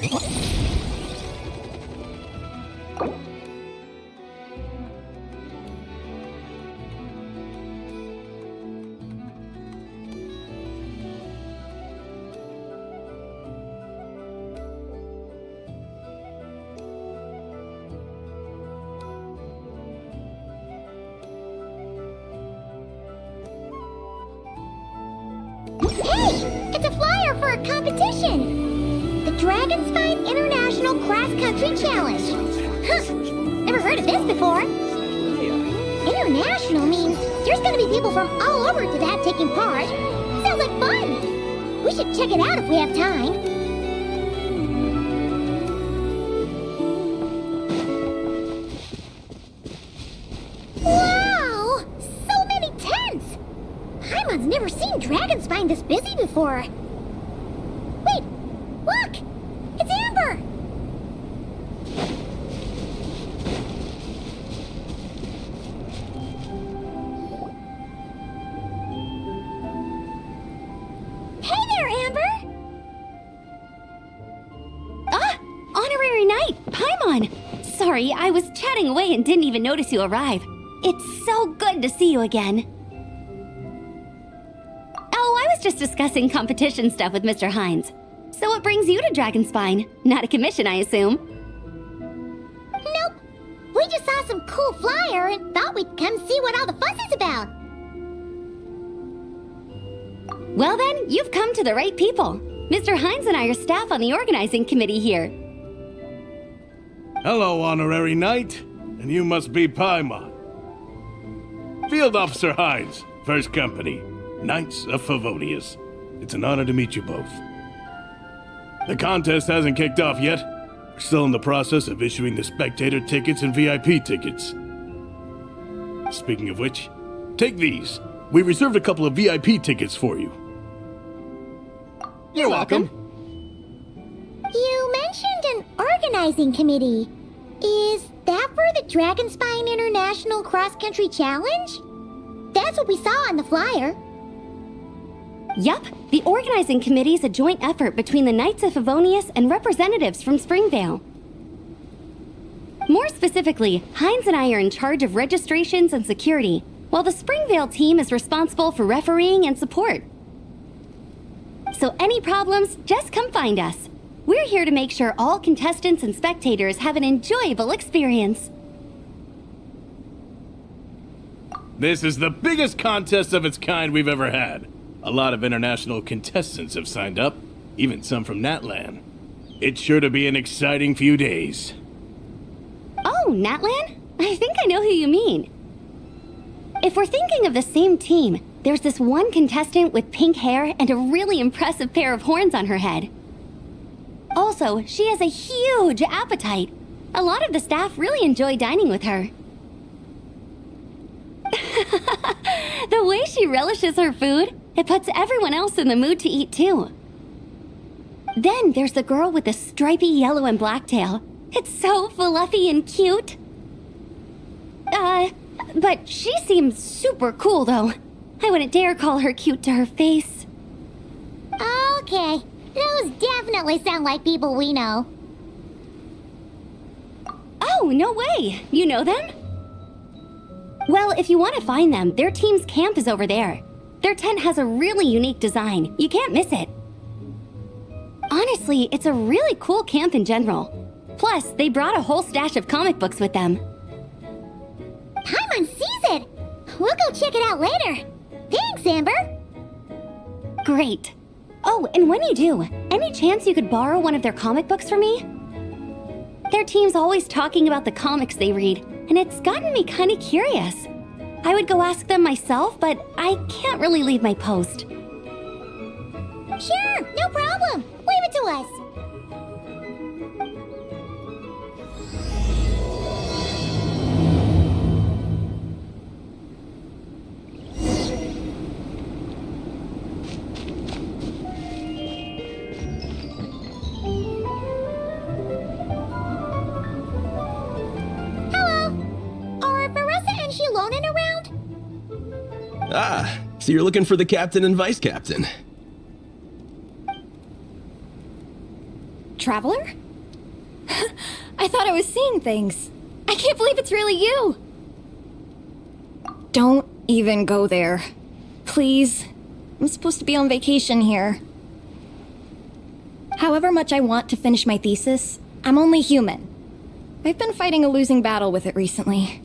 Hey! It's a flyer for a competition! The Dragon Spine International Cross Country Challenge! Huh! Never heard of this before! International means there's gonna be people from all over to that taking part! Sounds like fun! We should check it out if we have time! Wow! So many tents! Paimon's never seen Dragon Spine this busy before! Wait! Look! It's Amber! Hey there, Amber! Ah! Honorary Knight! Paimon! Sorry, I was chatting away and didn't even notice you arrive. It's so good to see you again. Oh, I was just discussing competition stuff with Mr. Hines. So what brings you to Dragonspine? Not a commission, I assume? Nope. We just saw some cool flyer and thought we'd come see what all the fuss is about. Well then, you've come to the right people. Mr. Hines and I are staff on the organizing committee here. Hello, Honorary Knight. And you must be Paimon. Field Officer Hines, First Company, Knights of Favonius. It's an honor to meet you both. The contest hasn't kicked off yet. We're still in the process of issuing the spectator tickets and VIP tickets. Speaking of which, take these. We reserved a couple of VIP tickets for you. You're welcome. You mentioned an organizing committee. Is that for the Dragonspine International Cross Country Challenge? That's what we saw on the flyer. Yup, the organizing committee is a joint effort between the Knights of Favonius and representatives from Springvale. More specifically, Hines and I are in charge of registrations and security, while the Springvale team is responsible for refereeing and support. So any problems, just come find us. We're here to make sure all contestants and spectators have an enjoyable experience. This is the biggest contest of its kind we've ever had. A lot of international contestants have signed up, even some from Natlan. It's sure to be an exciting few days. Oh, Natlan? I think I know who you mean. If we're thinking of the same team, there's this one contestant with pink hair and a really impressive pair of horns on her head. Also, she has a huge appetite. A lot of the staff really enjoy dining with her. The way she relishes her food, it puts everyone else in the mood to eat too. Then there's the girl with the stripy yellow and black tail. It's so fluffy and cute. But she seems super cool though. I wouldn't dare call her cute to her face. Okay, those definitely sound like people we know. Oh, no way! You know them? Well, if you want to find them, their team's camp is over there. Their tent has a really unique design. You can't miss it. Honestly, it's a really cool camp in general. Plus, they brought a whole stash of comic books with them. Paimon sees it! We'll go check it out later. Thanks, Amber! Great. Oh, and when you do, any chance you could borrow one of their comic books for me? Their team's always talking about the comics they read, and it's gotten me kind of curious. I would go ask them myself, but I can't really leave my post. Sure, no problem. Leave it to us. Ah, so you're looking for the captain and vice captain. traveler? I thought I was seeing things. I can't believe it's really you! Don't even go there. Please. I'm supposed to be on vacation here. However much I want to finish my thesis, I'm only human. I've been fighting a losing battle with it recently.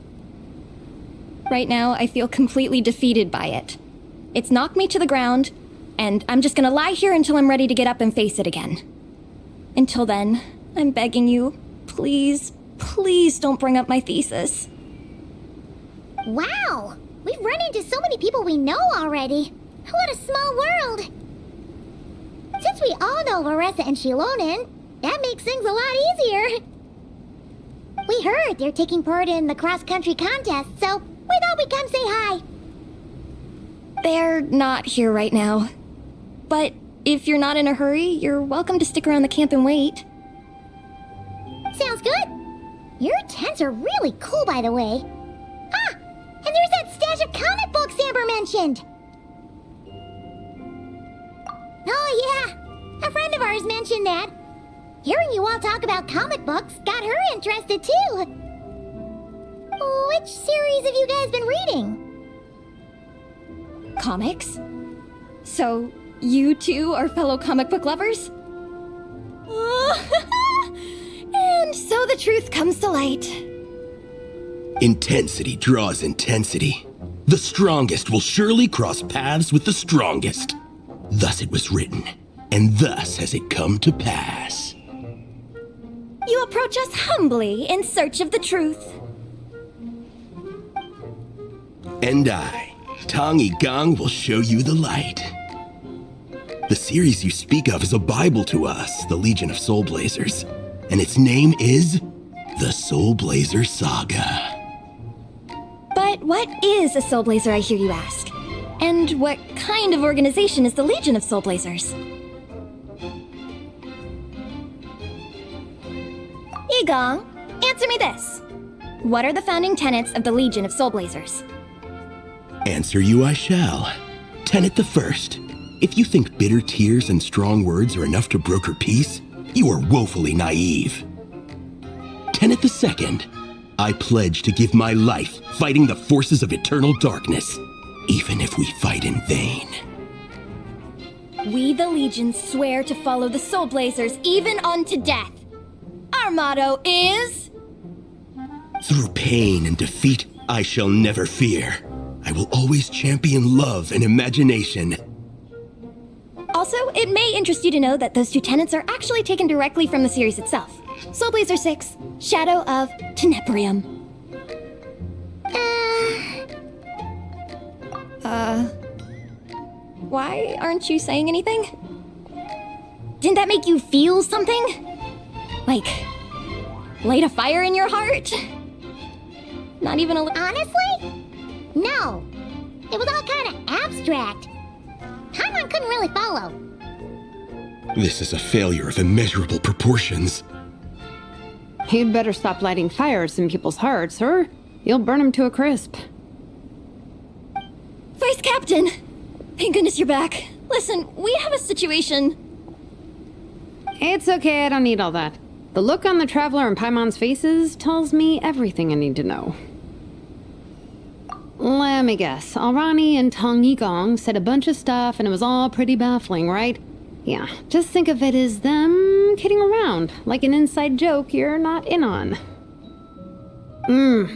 Right now, I feel completely defeated by it. It's knocked me to the ground, and I'm just gonna lie here until I'm ready to get up and face it again. Until then, I'm begging you, please, please don't bring up my thesis. Wow! We've run into so many people we know already. What a small world! Since we all know Larissa and Shilonen, that makes things a lot easier. We heard they're taking part in the cross-country contest, so we thought we'd come say hi. They're not here right now. But if you're not in a hurry, you're welcome to stick around the camp and wait. Sounds good. Your tents are really cool, by the way. Ah! And there's that stash of comic books Amber mentioned! Oh yeah, a friend of ours mentioned that. Hearing you all talk about comic books got her interested too. Which series have you guys been reading? Comics? So, you two are fellow comic book lovers? And so the truth comes to light. Intensity draws intensity. The strongest will surely cross paths with the strongest. Thus it was written, and thus has it come to pass. You approach us humbly in search of the truth. And I, Tang Yigang, will show you the light. The series you speak of is a Bible to us, the Legion of Soulblazers, and its name is the Soulblazer Saga. But what is a Soulblazer, I hear you ask? And what kind of organization is the Legion of Soulblazers? Yigang, answer me this. What are the founding tenets of the Legion of Soulblazers? Answer you I shall. Tenet the first. If you think bitter tears and strong words are enough to broker peace, you are woefully naive. Tenet the second. I pledge to give my life fighting the forces of eternal darkness, even if we fight in vain. We, the Legion, swear to follow the Soulblazers even unto death. Our motto is... Through pain and defeat, I shall never fear. I will always champion love and imagination. Also, it may interest you to know that those two tenets are actually taken directly from the series itself. Soulblazer 6, Shadow of Tenebrium. Why aren't you saying anything? Didn't that make you feel something? Like, light a fire in your heart? Not even a little... Honestly? No. It was all kind of abstract. Paimon couldn't really follow. This is a failure of immeasurable proportions. You'd better stop lighting fires in people's hearts, or you'll burn them to a crisp. Vice Captain! Thank goodness you're back. Listen, we have a situation. It's okay, I don't need all that. The look on the Traveler and Paimon's faces tells me everything I need to know. Let me guess, Alrani and Tang Yigang said a bunch of stuff and it was all pretty baffling, right? Yeah, just think of it as them kidding around, like an inside joke you're not in on.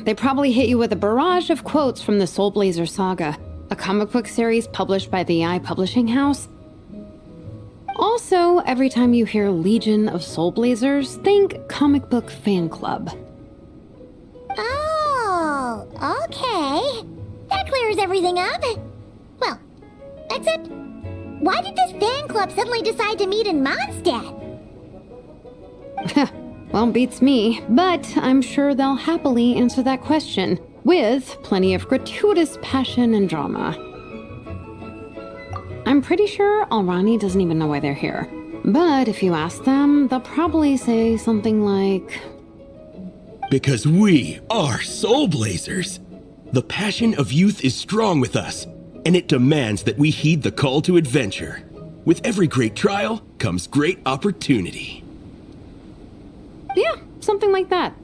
They probably hit you with a barrage of quotes from the Soulblazer Saga, a comic book series published by the Publishing House. Also, every time you hear Legion of Soulblazers, think comic book fan club. Oh, okay. That clears everything up. Well, except, why did this fan club suddenly decide to meet in Mondstadt? Well, beats me, but I'm sure they'll happily answer that question, with plenty of gratuitous passion and drama. I'm pretty sure Alrani doesn't even know why they're here. But if you ask them, they'll probably say something like... Because we are Soulblazers. The passion of youth is strong with us, and it demands that we heed the call to adventure. With every great trial comes great opportunity. Yeah, something like that.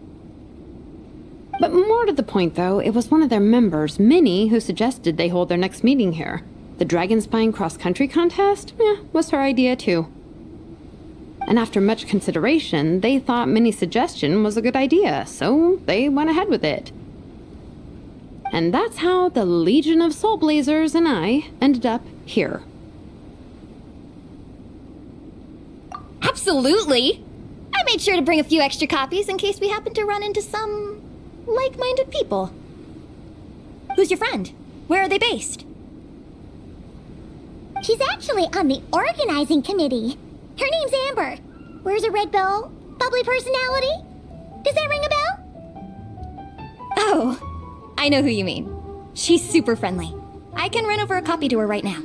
But more to the point, though, it was one of their members, Minnie, who suggested they hold their next meeting here. The Dragon Spine cross-country contest? Was her idea, too. And after much consideration, they thought Minnie's suggestion was a good idea, so they went ahead with it. And that's how the Legion of Soulblazers and I ended up here. Absolutely! I made sure to bring a few extra copies in case we happen to run into some like-minded people. Who's your friend? Where are they based? She's actually on the organizing committee. Her name's Amber. Wears a red bow. Bubbly personality. Does that ring a bell? Oh, I know who you mean. She's super friendly. I can run over a copy to her right now.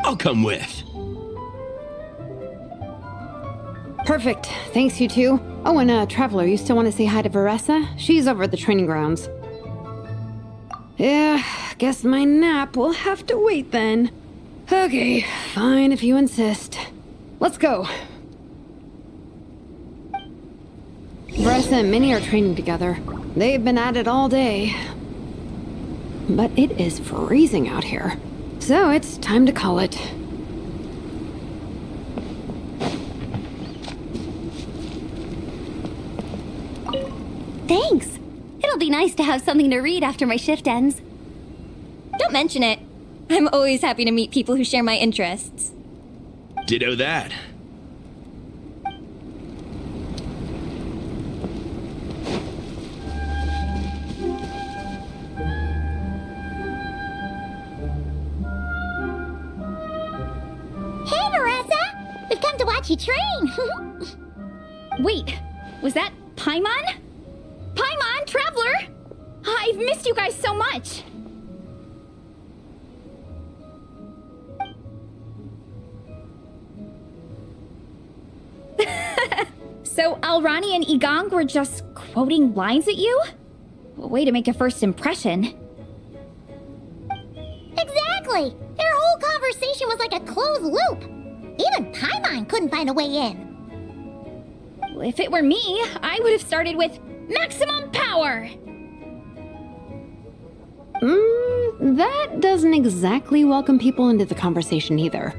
I'll come with. Perfect. Thanks, you two. Oh, and Traveler, you still want to say hi to Varessa? She's over at the training grounds. Yeah, guess my nap will have to wait then. Okay, fine if you insist. Let's go. Varessa and Minnie are training together. They've been at it all day. But it is freezing out here. So it's time to call it. Thanks. It'll be nice to have something to read after my shift ends. Don't mention it. I'm always happy to meet people who share my interests. Ditto that. Hey, Marissa! We've come to watch you train. Wait, was that Paimon? Paimon, Traveler! I've missed you guys so much! So Alrani and Igong were just quoting lines at you? Way to make a first impression. Exactly! Their whole conversation was like a closed loop. Even Paimon couldn't find a way in. If it were me, I would have started with maximum power! That doesn't exactly welcome people into the conversation either.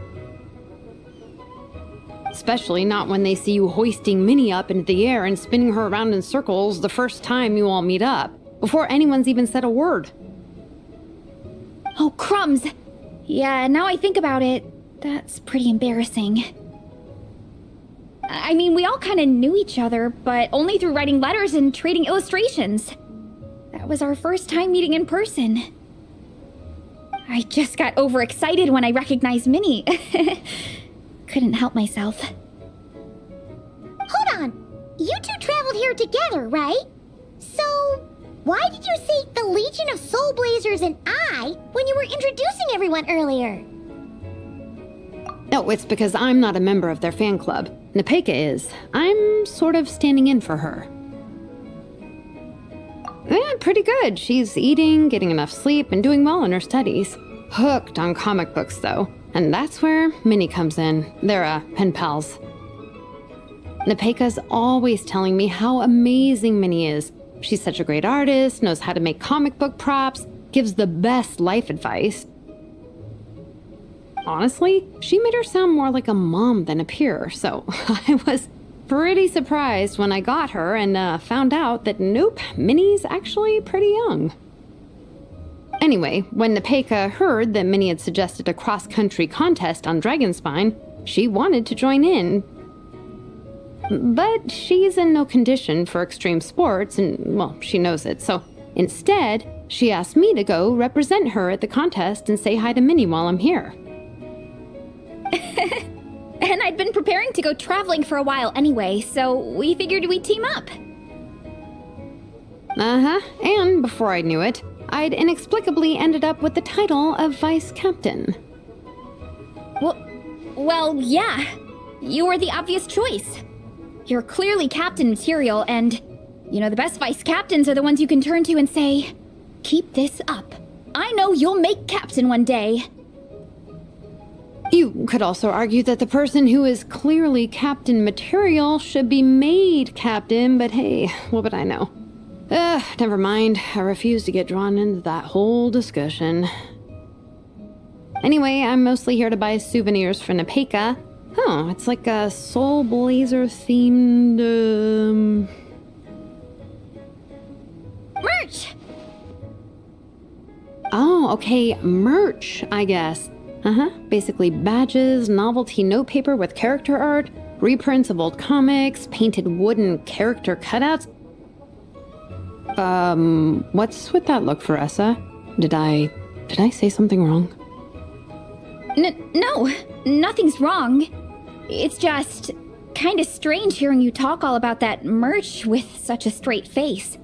Especially not when they see you hoisting Minnie up into the air and spinning her around in circles the first time you all meet up, before anyone's even said a word. Oh, crumbs! Yeah, now I think about it, that's pretty embarrassing. I mean, we all kind of knew each other, but only through writing letters and trading illustrations. That was our first time meeting in person. I just got overexcited when I recognized Minnie. Couldn't help myself. Hold on. You two traveled here together, right? So, why did you say the Legion of Soulblazers and I when you were introducing everyone earlier? No, it's because I'm not a member of their fan club. Nepeka is. I'm sort of standing in for her. Yeah, pretty good. She's eating, getting enough sleep, and doing well in her studies. Hooked on comic books, though. And that's where Minnie comes in. They're, pen pals. Nepeka's always telling me how amazing Minnie is. She's such a great artist, knows how to make comic book props, gives the best life advice. Honestly, she made her sound more like a mom than a peer, so I was pretty surprised when I got her and found out that nope, Minnie's actually pretty young. Anyway, when Nepeka heard that Minnie had suggested a cross-country contest on Dragonspine, she wanted to join in. But she's in no condition for extreme sports, and, well, she knows it, so instead, she asked me to go represent her at the contest and say hi to Minnie while I'm here. And I'd been preparing to go traveling for a while anyway, so we figured we'd team up. And before I knew it, I'd inexplicably ended up with the title of vice captain. Well, yeah. You were the obvious choice. You're clearly captain material, and, you know, the best vice captains are the ones you can turn to and say, "Keep this up. I know you'll make captain one day." You could also argue that the person who is clearly captain material should be made captain, but hey, what would I know? Never mind. I refuse to get drawn into that whole discussion. Anyway, I'm mostly here to buy souvenirs for Nepeka. Oh, it's like a Soulblazer themed, Merch! Oh, okay, merch, I guess. Basically badges, novelty notepaper with character art, reprints of old comics, painted wooden character cutouts. What's with that look, Veressa? Did I say something wrong? No, nothing's wrong. It's just kind of strange hearing you talk all about that merch with such a straight face.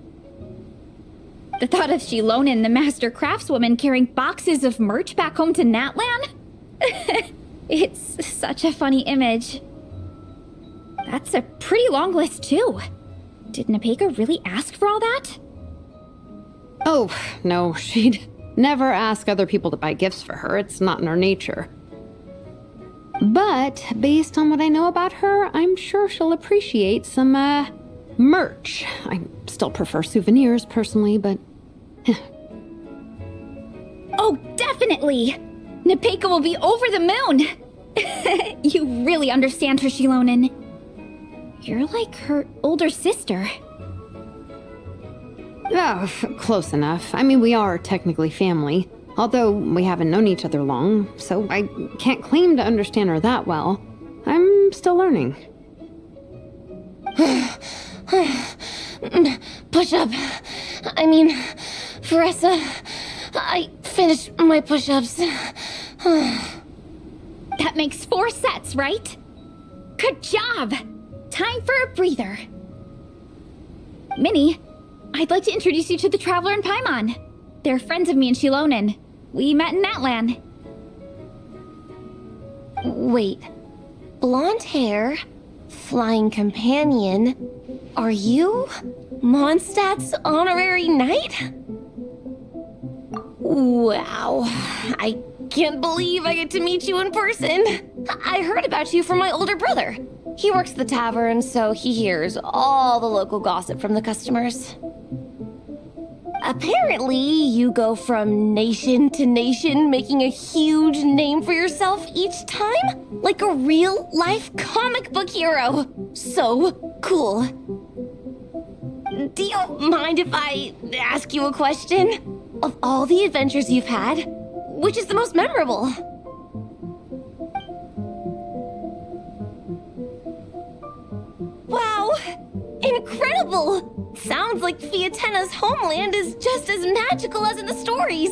The thought of Shilonen, the master craftswoman, carrying boxes of merch back home to Natlan? It's such a funny image. That's a pretty long list, too. Did Nepeka really ask for all that? Oh, no, she'd never ask other people to buy gifts for her. It's not in her nature. But based on what I know about her, I'm sure she'll appreciate some, merch. I still prefer souvenirs, personally, but... Oh, definitely! Nepeka will be over the moon! You really understand her, Shilonen. You're like her older sister. Oh, close enough. I mean, we are technically family, although we haven't known each other long, so I can't claim to understand her that well. I'm still learning. Push-up. I mean, Veressa, I finished my push-ups. That makes 4 sets, right? Good job! Time for a breather. Minnie, I'd like to introduce you to the Traveler and Paimon. They're friends of me and Shilonen. We met in Natlan. Wait. Blonde hair, flying companion. Are you Mondstadt's honorary knight? Wow. I can't believe I get to meet you in person. I heard about you from my older brother. He works at the tavern, so he hears all the local gossip from the customers. Apparently, you go from nation to nation, making a huge name for yourself each time? Like a real-life comic book hero. So cool. Do you mind if I ask you a question? Of all the adventures you've had, which is the most memorable? Wow! Incredible! Sounds like Fiatena's homeland is just as magical as in the stories.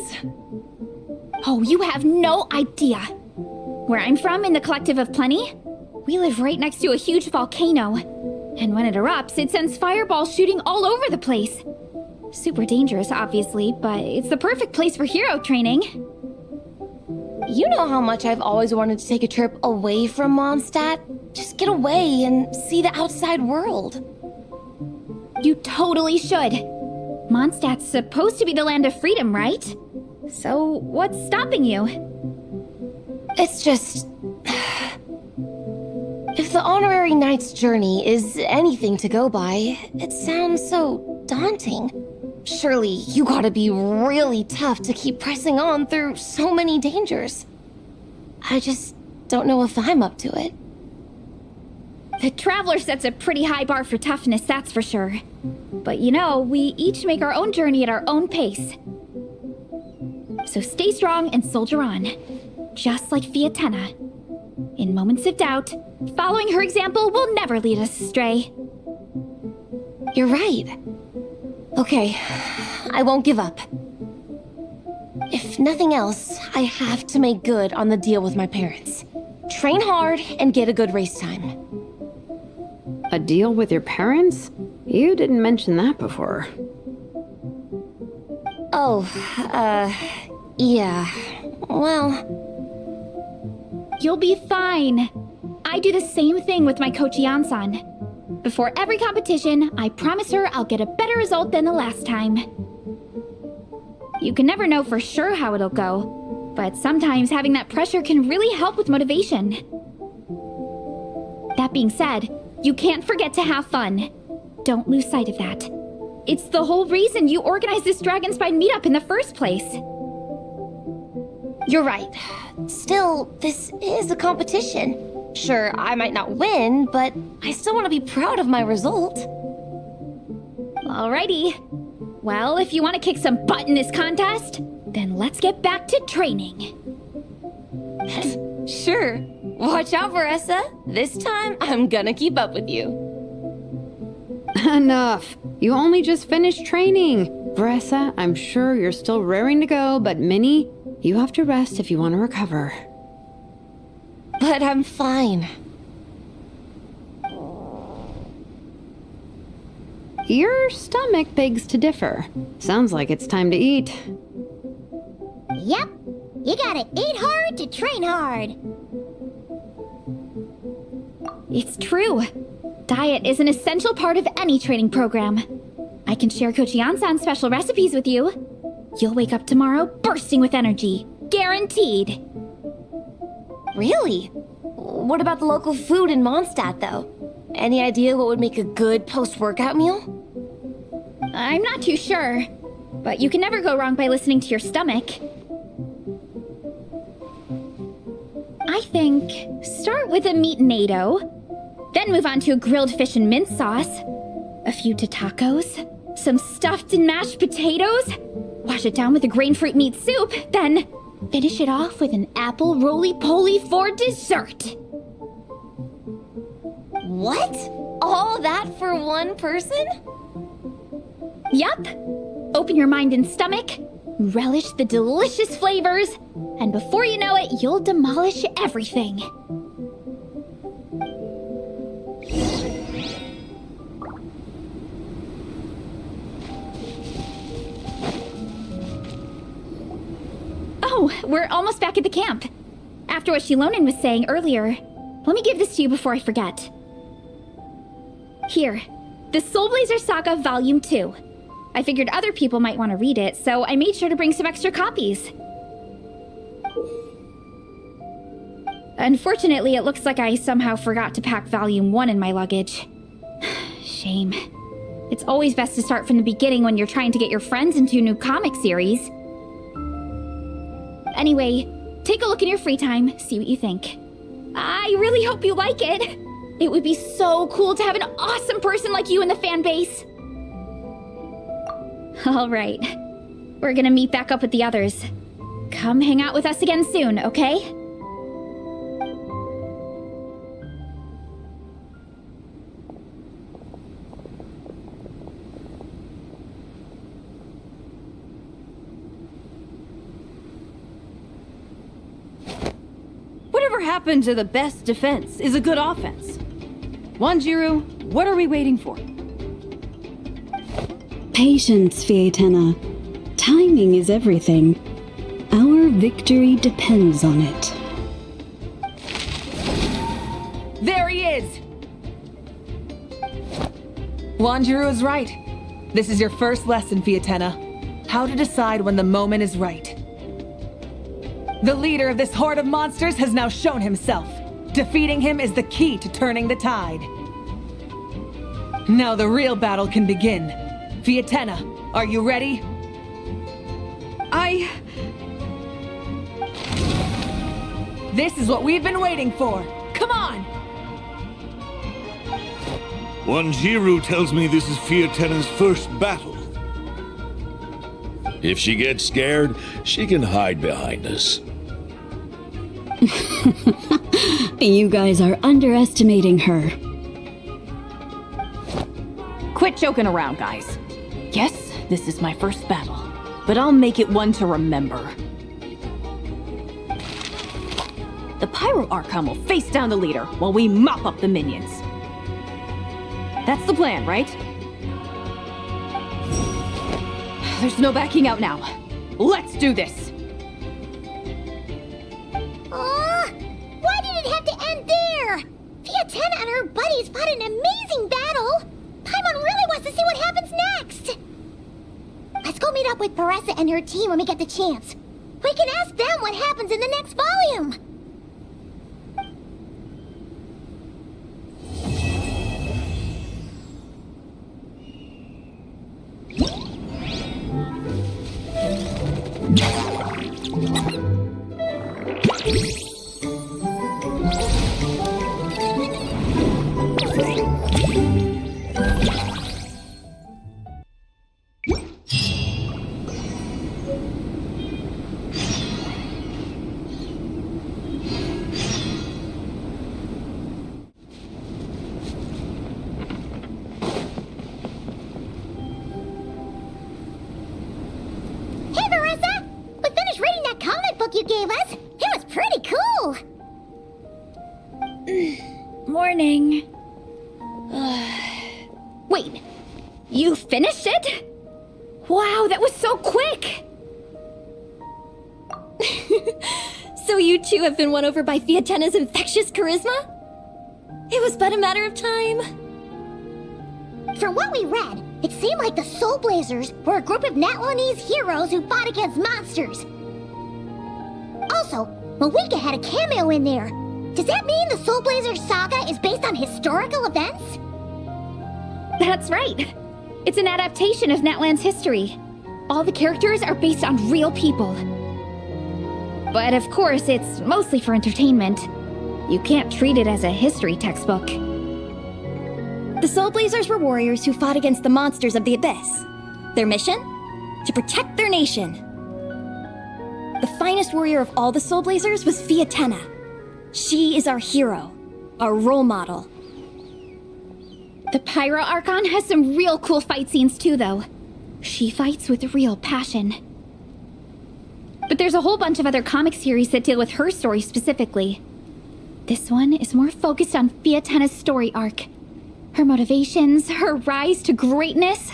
Oh, you have no idea. Where I'm from, in the Collective of Plenty, we live right next to a huge volcano. And when it erupts, it sends fireballs shooting all over the place. Super dangerous, obviously, but it's the perfect place for hero training. You know how much I've always wanted to take a trip away from Mondstadt? Just get away and see the outside world. You totally should. Mondstadt's supposed to be the land of freedom, right? So what's stopping you? It's just... If the honorary knight's journey is anything to go by, it sounds so daunting. Surely you gotta be really tough to keep pressing on through so many dangers. I just don't know if I'm up to it. The Traveler sets a pretty high bar for toughness, that's for sure. But you know, we each make our own journey at our own pace. So stay strong and soldier on. Just like Fiatena. In moments of doubt, following her example will never lead us astray. You're right. Okay, I won't give up. If nothing else, I have to make good on the deal with my parents. Train hard and get a good race time. A deal with your parents? You didn't mention that before. Oh, yeah. Well... You'll be fine. I do the same thing with my coach Yan-san. Before every competition, I promise her I'll get a better result than the last time. You can never know for sure how it'll go, But sometimes having that pressure can really help with motivation. That being said, you can't forget to have fun. Don't lose sight of that. It's the whole reason you organized this Dragonspine meetup in the first place. You're right. Still, this is a competition. Sure, I might not win, but I still want to be proud of my result. Alrighty. Well, if you want to kick some butt in this contest, then let's get back to training. Sure. Watch out, Veressa. This time, I'm gonna keep up with you. Enough. You only just finished training. Veressa, I'm sure you're still raring to go, but Minnie, you have to rest if you want to recover. But I'm fine. Your stomach begs to differ. Sounds like it's time to eat. Yep. You gotta eat hard to train hard. It's true. Diet is an essential part of any training program. I can share Coach Yansan's special recipes with you. You'll wake up tomorrow bursting with energy. Guaranteed. Really? What about the local food in Mondstadt, though? Any idea what would make a good post-workout meal? I'm not too sure, but you can never go wrong by listening to your stomach. I think start with a meat natto, then move on to a grilled fish and mint sauce, a few tacos, some stuffed and mashed potatoes, wash it down with a grain fruit meat soup, then finish it off with an apple roly-poly for dessert. What? All that for one person? Yup. Open your mind and stomach, relish the delicious flavors, and before you know it, you'll demolish everything. Oh, we're almost back at the camp. After what Shilonen was saying earlier, let me give this to you before I forget. Here, the Soulblazer Saga Volume 2. I figured other people might want to read it, so I made sure to bring some extra copies. Unfortunately, it looks like I somehow forgot to pack Volume 1 in my luggage. Shame. It's always best to start from the beginning when you're trying to get your friends into a new comic series. Anyway, take a look in your free time, see what you think. I really hope you like it. It would be so cool to have an awesome person like you in the fan base. All right. We're gonna meet back up with the others. Come hang out with us again soon, okay? Whatever happened to the best defense is a good offense? Wanjiru, what are we waiting for? Patience, Fietena. Timing is everything. Our victory depends on it. There he is! Wanjiru is right. This is your first lesson, Fietena. How to decide when the moment is right. The leader of this horde of monsters has now shown himself. Defeating him is the key to turning the tide. Now the real battle can begin. Fietena, are you ready? This is what we've been waiting for. Come on! Wanjiru tells me this is Fietena's first battle. If she gets scared, she can hide behind us. You guys are underestimating her. Quit joking around, guys. Yes, this is my first battle, but I'll make it one to remember. The Pyro Archon will face down the leader while we mop up the minions. That's the plan, right? There's no backing out now. Let's do this! Why did it have to end there? Fietena and her buddies fought an amazing battle. Paimon really wants to see what happens next. Let's go meet up with Peressa and her team when we get the chance. We We can ask them what happens in the next volume. You gave us. It was pretty cool. Morning. Wait, you finished it? Wow, that was so quick! So you two have been won over by Fiatena's infectious charisma? It was but a matter of time. For what we read, it seemed like the Soulblazers were a group of Natlanese heroes who fought against monsters. Also, Malika had a cameo in there. Does that mean the Soulblazer saga is based on historical events? That's right. It's an adaptation of Natlan's history. All the characters are based on real people. But of course, it's mostly for entertainment. You can't treat it as a history textbook. The Soulblazers were warriors who fought against the monsters of the Abyss. Their mission? To protect their nation. The finest warrior of all the Soulblazers was Fiatena. She is our hero, our role model. The Pyro Archon has some real cool fight scenes too, though. She fights with real passion. But there's a whole bunch of other comic series that deal with her story specifically. This one is more focused on Fiatena's story arc. Her motivations, her rise to greatness,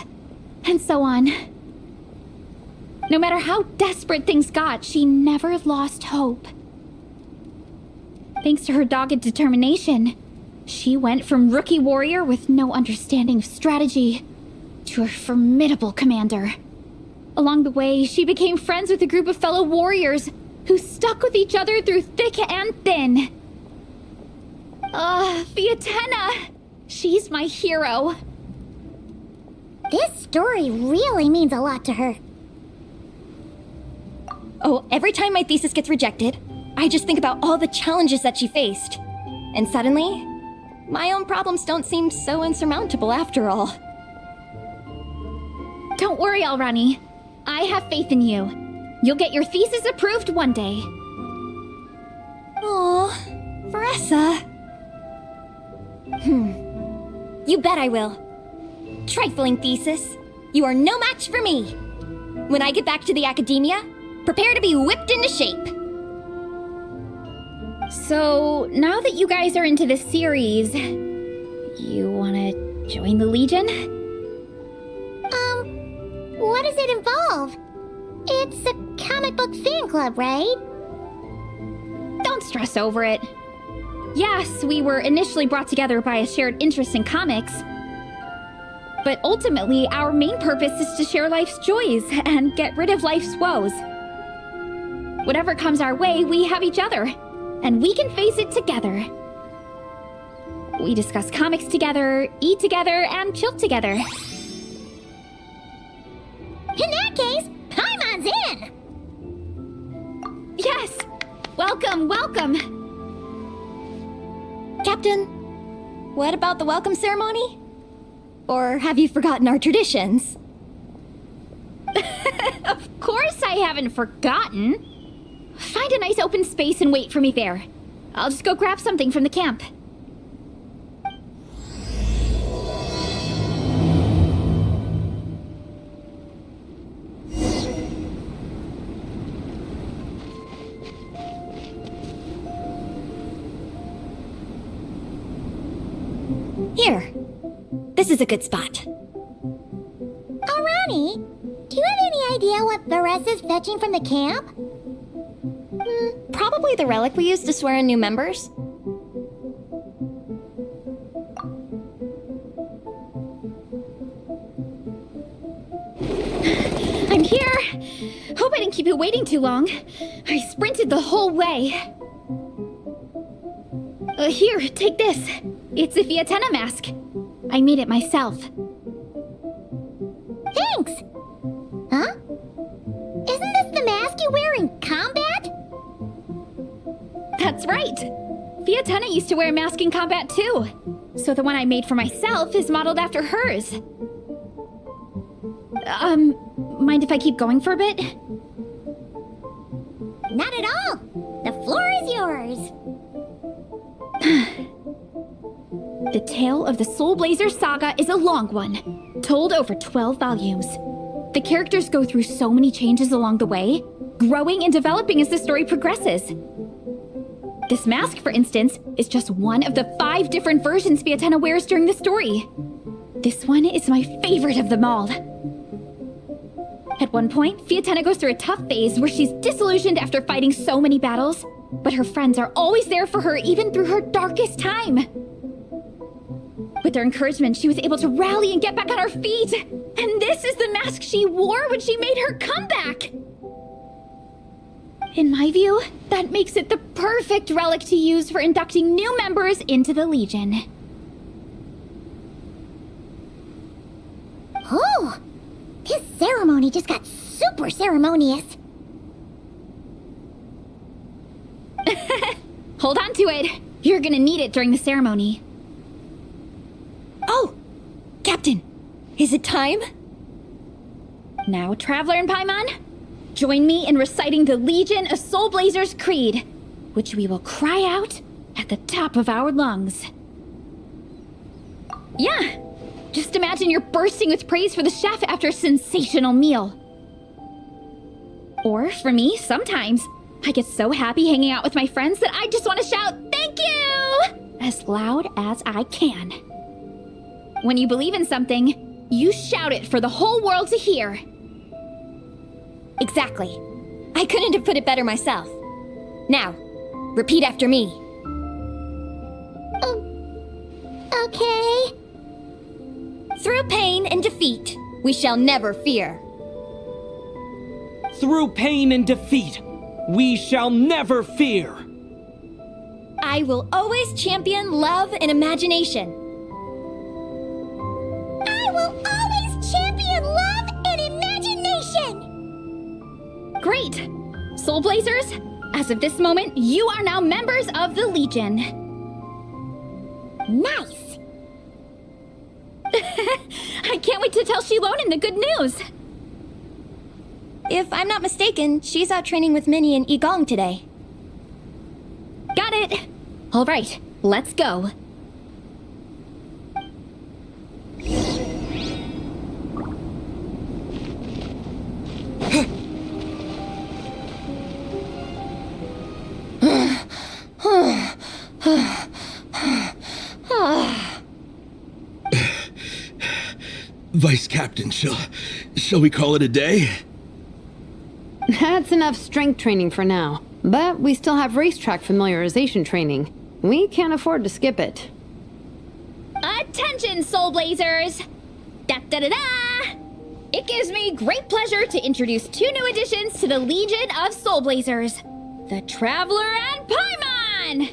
and so on. No matter how desperate things got, she never lost hope. Thanks to her dogged determination, she went from rookie warrior with no understanding of strategy to a formidable commander. Along the way, she became friends with a group of fellow warriors who stuck with each other through thick and thin. Fiatena! She's my hero. This story really means a lot to her. Oh, every time my thesis gets rejected, I just think about all the challenges that she faced. And suddenly, my own problems don't seem so insurmountable after all. Don't worry, Alrani. I have faith in you. You'll get your thesis approved one day. Aw, Veressa. You bet I will. Trifling thesis. You are no match for me. When I get back to the academia, prepare to be whipped into shape. So, now that you guys are into this series, you wanna join the Legion? What does it involve? It's a comic book fan club, right? Don't stress over it. Yes, we were initially brought together by a shared interest in comics. But ultimately, our main purpose is to share life's joys and get rid of life's woes. Whatever comes our way, we have each other. And we can face it together. We discuss comics together, eat together, and chill together. In that case, Paimon's in! Yes! Welcome, welcome! Captain, what about the welcome ceremony? Or have you forgotten our traditions? Of course I haven't forgotten. Find a nice open space and wait for me there. I'll just go grab something from the camp. Here. This is a good spot. Alrani, do you have any idea what Veressa's fetching from the camp? Probably the relic we used to swear in new members. I'm here! Hope I didn't keep you waiting too long. I sprinted the whole way. Here, take this. It's a Fiatenna mask. I made it myself. Thanks! Huh? Isn't this the mask you wear in combat? That's right. Fiatenna used to wear a mask in combat too. So the one I made for myself is modeled after hers. Mind if I keep going for a bit? Not at all! The floor is yours! The tale of the Soulblazer saga is a long one, told over 12 volumes. The characters go through so many changes along the way, growing and developing as the story progresses. This mask, for instance, is just one of the 5 different versions Fiatenna wears during the story. This one is my favorite of them all. At one point, Fiatenna goes through a tough phase where she's disillusioned after fighting so many battles, but her friends are always there for her even through her darkest time. With their encouragement, she was able to rally and get back on her feet. And this is the mask she wore when she made her comeback. In my view, that makes it the perfect relic to use for inducting new members into the Legion. Oh! This ceremony just got super ceremonious. Hold on to it. You're gonna need it during the ceremony. Oh! Captain, is it time? Now, Traveler and Paimon, join me in reciting the Legion of Soulblazer's Creed, which we will cry out at the top of our lungs. Yeah, just imagine you're bursting with praise for the chef after a sensational meal. Or, for me, sometimes, I get so happy hanging out with my friends that I just want to shout, "Thank you!" as loud as I can. When you believe in something, you shout it for the whole world to hear. Exactly. I couldn't have put it better myself. Now, repeat after me. Okay. Through pain and defeat, we shall never fear. Through pain and defeat, we shall never fear. I will always champion love and imagination. I will always champion love and imagination! Great! Soulblazers, as of this moment, you are now members of the Legion. Nice! I can't wait to tell Shilonen the good news. If I'm not mistaken, she's out training with Minnie and Igong today. Got it! All right, let's go. Vice Captain, shall we call it a day? That's enough strength training for now. But we still have racetrack familiarization training. We can't afford to skip it. Attention, Soulblazers! Da-da-da-da! It gives me great pleasure to introduce 2 new additions to the Legion of Soulblazers. The Traveler and Paimon!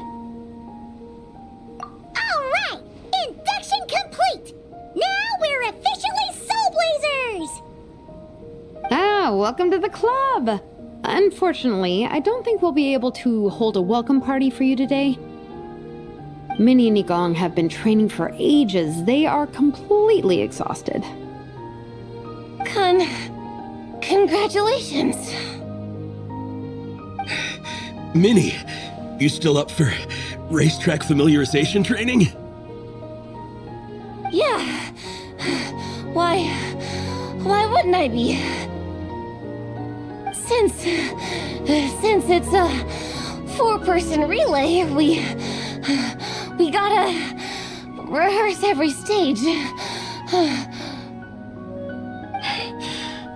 Alright! Induction complete! Now we're officially Soulblazers! Ah, welcome to the club! Unfortunately, I don't think we'll be able to hold a welcome party for you today. Minnie and Igong have been training for ages. They are completely exhausted. Congratulations. Minnie, you still up for racetrack familiarization training? Yeah. Why wouldn't I be? Since it's a 4-person relay, we gotta rehearse every stage.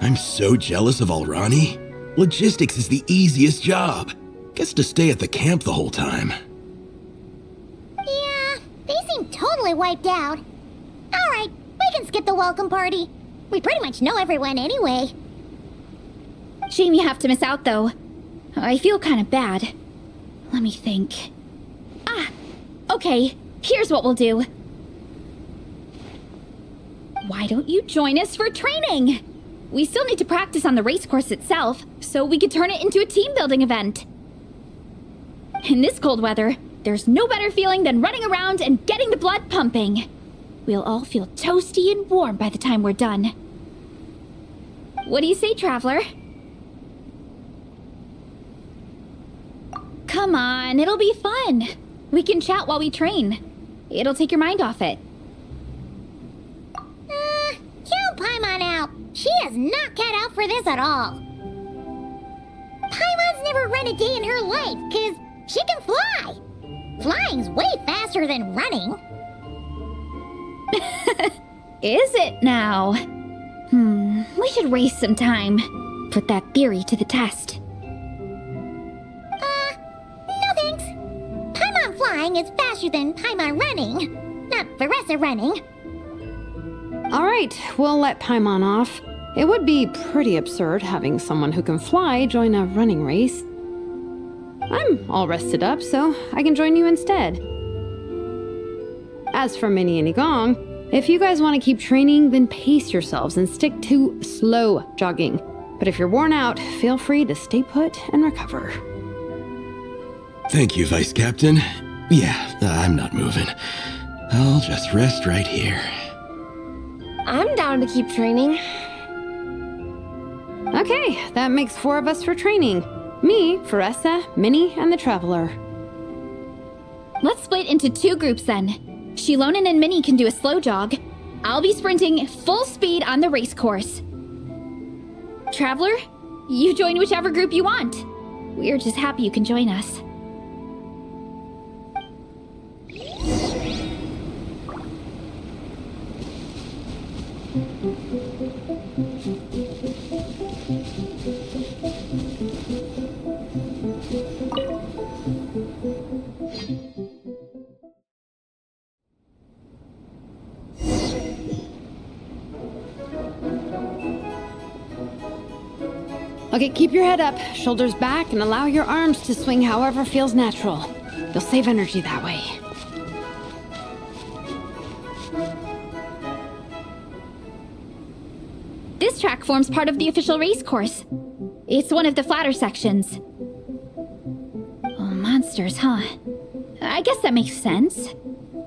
I'm so jealous of Alrani. Logistics is the easiest job. Gets to stay at the camp the whole time. Yeah, they seem totally wiped out. Alright, we can skip the welcome party. We pretty much know everyone anyway. Shame you have to miss out, though. I feel kind of bad. Let me think. Okay, here's what we'll do. Why don't you join us for training? We still need to practice on the race course itself, so we could turn it into a team-building event. In this cold weather, there's no better feeling than running around and getting the blood pumping. We'll all feel toasty and warm by the time we're done. What do you say, Traveler? Come on, it'll be fun. We can chat while we train. It'll take your mind off it. Count Paimon out. She is not cut out for this at all. Paimon's never run a day in her life, 'cause she can fly. Flying's way faster than running. Is it now? We should race sometime. Put that theory to the test. No thanks. Paimon flying is faster than Paimon running. Not Veressa running. Alright, we'll let Paimon off. It would be pretty absurd having someone who can fly join a running race. I'm all rested up, so I can join you instead. As for Minnie and Igong, if you guys want to keep training, then pace yourselves and stick to slow jogging. But if you're worn out, feel free to stay put and recover. Thank you, Vice Captain. Yeah, I'm not moving. I'll just rest right here. I'm down to keep training. Okay, that makes 4 of us for training. Me, Veressa, Minnie, and the Traveler. Let's split into 2 groups then. Shilonen and Minnie can do a slow jog. I'll be sprinting full speed on the race course. Traveler, you join whichever group you want. We're just happy you can join us. Okay, keep your head up, shoulders back, and allow your arms to swing however feels natural. You'll save energy that way. This track forms part of the official race course. It's one of the flatter sections. Oh, monsters, huh? I guess that makes sense.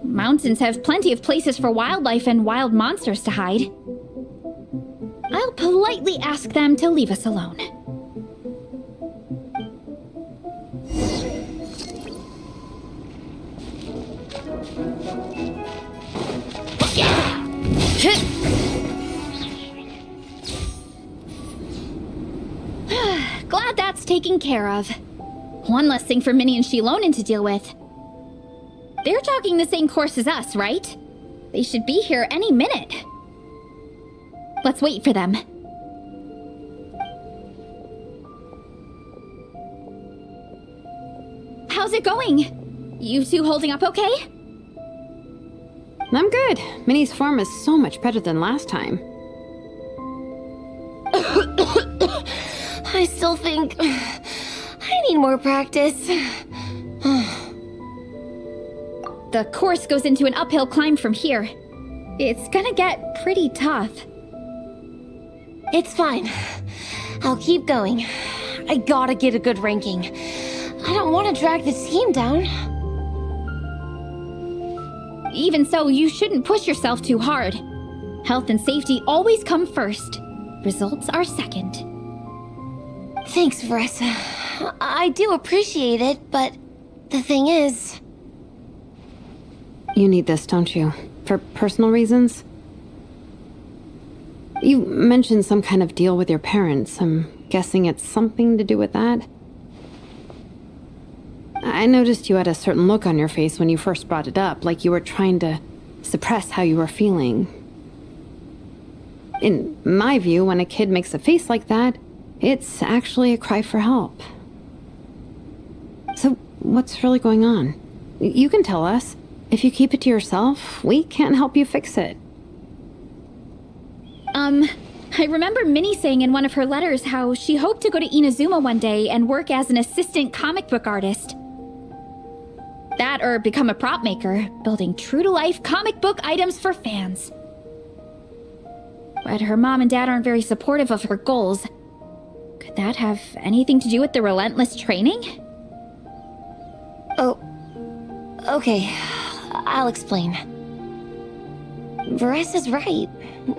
Mountains have plenty of places for wildlife and wild monsters to hide. I'll politely ask them to leave us alone. Glad that's taken care of. One less thing for Minnie and Shilonen to deal with. They're jogging the same course as us, right? They should be here any minute. Let's wait for them. How's it going? You two holding up okay? I'm good. Minnie's form is so much better than last time. I still think I need more practice. The course goes into an uphill climb from here. It's gonna get pretty tough. It's fine. I'll keep going. I gotta get a good ranking. I don't want to drag the team down. Even so, you shouldn't push yourself too hard. Health and safety always come first. Results are second. Thanks, Veressa. I do appreciate it, but the thing is... You need this, don't you? For personal reasons? You mentioned some kind of deal with your parents. I'm guessing it's something to do with that? I noticed you had a certain look on your face when you first brought it up, like you were trying to suppress how you were feeling. In my view, when a kid makes a face like that, it's actually a cry for help. So, what's really going on? You can tell us. If you keep it to yourself, we can't help you fix it. I remember Minnie saying in one of her letters how she hoped to go to Inazuma one day and work as an assistant comic book artist. That or become a prop maker, building true-to-life comic book items for fans. But her mom and dad aren't very supportive of her goals. Could that have anything to do with the relentless training? Oh, okay. I'll explain. Varesa's right.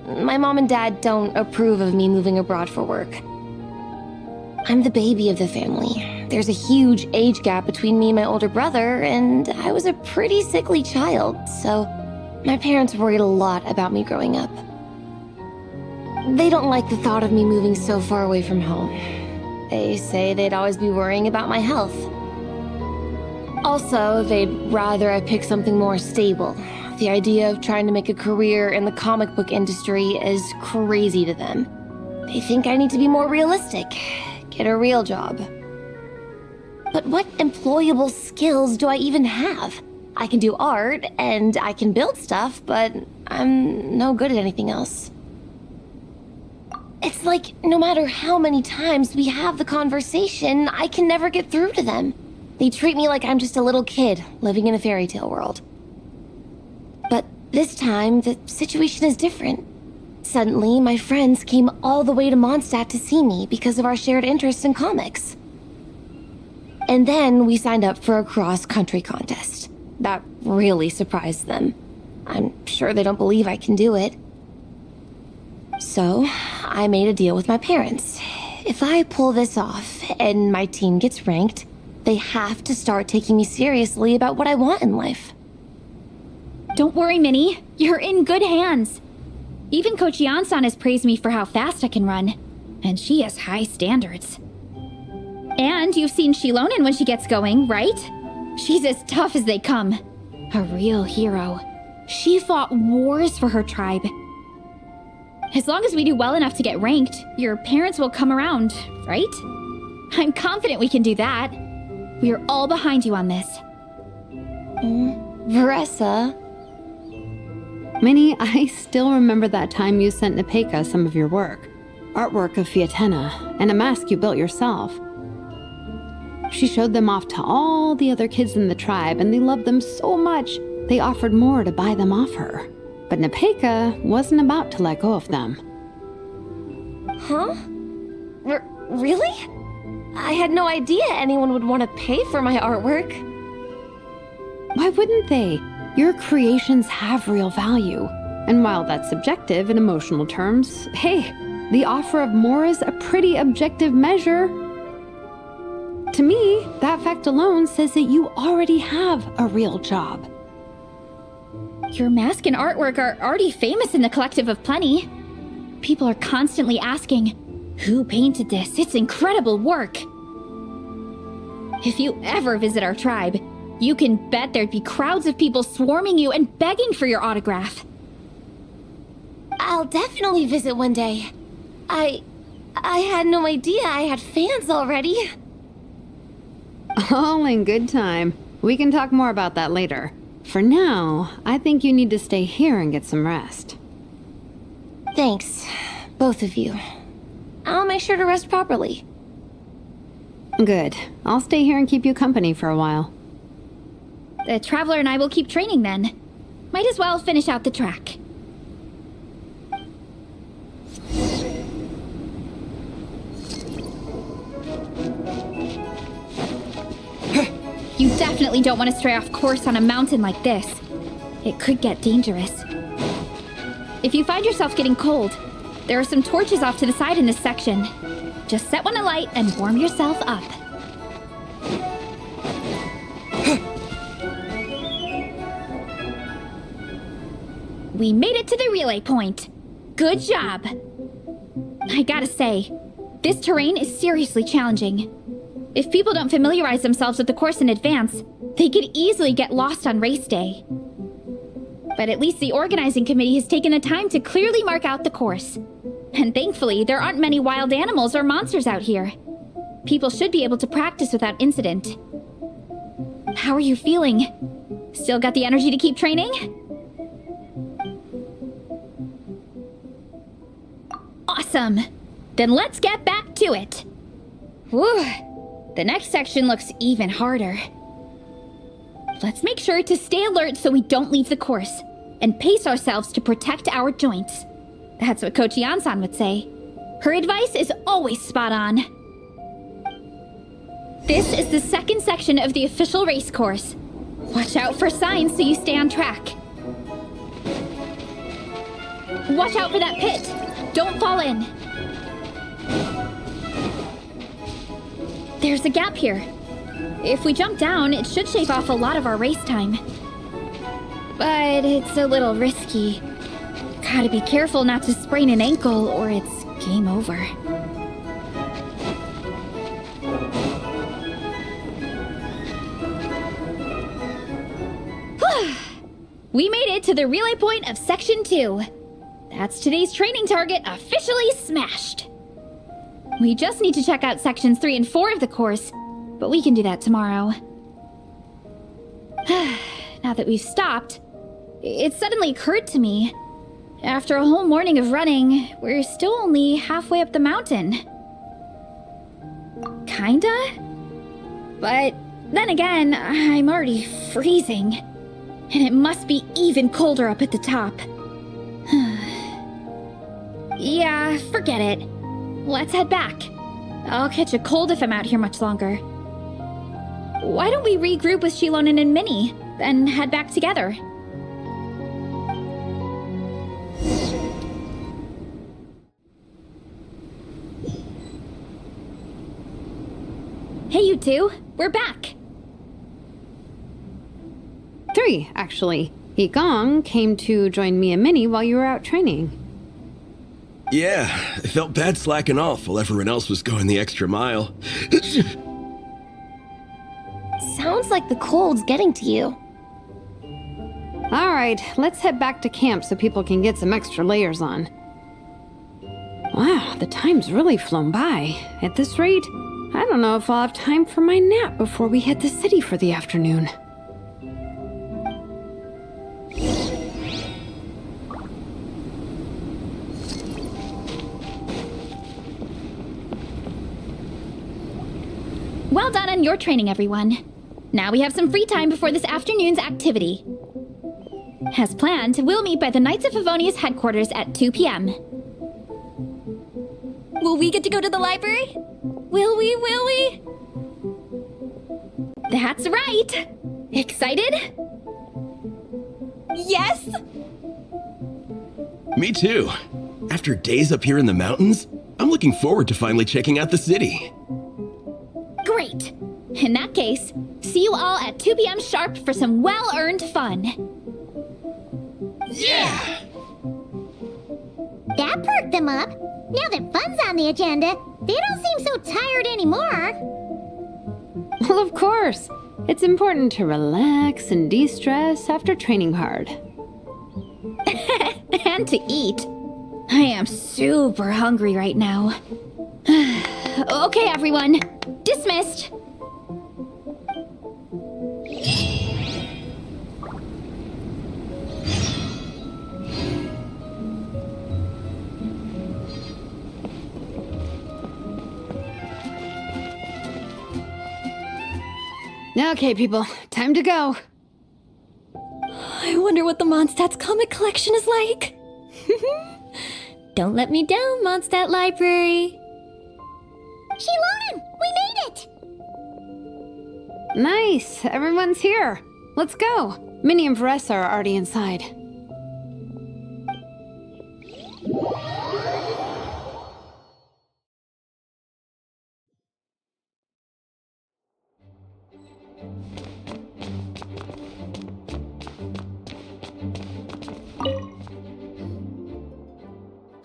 My mom and dad don't approve of me moving abroad for work. I'm the baby of the family. There's a huge age gap between me and my older brother, and I was a pretty sickly child, so my parents worried a lot about me growing up. They don't like the thought of me moving so far away from home. They say they'd always be worrying about my health. Also, they'd rather I pick something more stable. The idea of trying to make a career in the comic book industry is crazy to them. They think I need to be more realistic, get a real job. But what employable skills do I even have? I can do art, and I can build stuff, but I'm no good at anything else. It's like, no matter how many times we have the conversation, I can never get through to them. They treat me like I'm just a little kid living in a fairy tale world. But this time, the situation is different. Suddenly, my friends came all the way to Mondstadt to see me because of our shared interest in comics. And then we signed up for a cross-country contest. That really surprised them. I'm sure they don't believe I can do it. So, I made a deal with my parents. If I pull this off and my team gets ranked, they have to start taking me seriously about what I want in life. Don't worry, Minnie. You're in good hands. Even Coach Yan-san has praised me for how fast I can run. And she has high standards. And you've seen Shilonen when she gets going, right? She's as tough as they come. A real hero. She fought wars for her tribe. As long as we do well enough to get ranked, your parents will come around, right? I'm confident we can do that. We are all behind you on this. Varesa. Minnie, I still remember that time you sent Nepeka some of your work. Artwork of Fiatena, and a mask you built yourself. She showed them off to all the other kids in the tribe, and they loved them so much, they offered more to buy them off her. But Nepeka wasn't about to let go of them. Huh? Really? I had no idea anyone would want to pay for my artwork. Why wouldn't they? Your creations have real value. And while that's subjective in emotional terms, hey, the offer of more is a pretty objective measure. To me, that fact alone says that you already have a real job. Your mask and artwork are already famous in the Collective of Plenty. People are constantly asking, who painted this? It's incredible work. If you ever visit our tribe, you can bet there'd be crowds of people swarming you and begging for your autograph. I'll definitely visit one day. I had no idea I had fans already. All in good time. We can talk more about that later. For now, I think you need to stay here and get some rest. Thanks, both of you. I'll make sure to rest properly. Good. I'll stay here and keep you company for a while. The Traveler and I will keep training then. Might as well finish out the track. You definitely don't want to stray off course on a mountain like this. It could get dangerous. If you find yourself getting cold, there are some torches off to the side in this section. Just set one alight and warm yourself up. We made it to the relay point. Good job. I gotta say, this terrain is seriously challenging. If people don't familiarize themselves with the course in advance, they could easily get lost on race day. But at least the organizing committee has taken the time to clearly mark out the course. And thankfully, there aren't many wild animals or monsters out here. People should be able to practice without incident. How are you feeling? Still got the energy to keep training? Awesome! Awesome! Then let's get back to it. Whew. The next section looks even harder. Let's make sure to stay alert so we don't leave the course, and pace ourselves to protect our joints. That's what Coach Yan-san would say. Her advice is always spot on. This is the second section of the official race course. Watch out for signs so you stay on track. Watch out for that pit. Don't fall in. There's a gap here. If we jump down, it should shave off a lot of our race time. But it's a little risky. Gotta be careful not to sprain an ankle or it's game over. We made it to the relay point of Section 2. That's today's training target officially smashed. We just need to check out Sections 3 and 4 of the course, but we can do that tomorrow. Now that we've stopped, it suddenly occurred to me. After a whole morning of running, we're still only halfway up the mountain. Kinda? But then again, I'm already freezing. And it must be even colder up at the top. Yeah, forget it. Let's head back. I'll catch a cold if I'm out here much longer. Why don't we regroup with Shilonen and Minnie, then head back together? Hey, you two. We're back. 3, actually. Yigong came to join me and Minnie while you were out training. Yeah, I felt bad slacking off while everyone else was going the extra mile. Sounds like the cold's getting to you. Alright, let's head back to camp so people can get some extra layers on. Wow, the time's really flown by. At this rate, I don't know if I'll have time for my nap before we hit the city for the afternoon. Well done on your training, everyone. Now we have some free time before this afternoon's activity. As planned, we'll meet by the Knights of Favonius headquarters at 2 p.m. Will we get to go to the library? Will we? That's right! Excited? Yes! Me too. After days up here in the mountains, I'm looking forward to finally checking out the city. Great! In that case, see you all at 2 p.m. sharp for some well-earned fun. Yeah! That perked them up. Now that fun's on the agenda, they don't seem so tired anymore. Well, of course. It's important to relax and de-stress after training hard. And to eat. I am super hungry right now. Okay, everyone. Dismissed. Okay, people, time to go. I wonder what the Mondstadt's comic collection is like. Don't let me down, Mondstadt Library. Shilonen, we made it! Nice, everyone's here. Let's go. Minnie and Vanessa are already inside.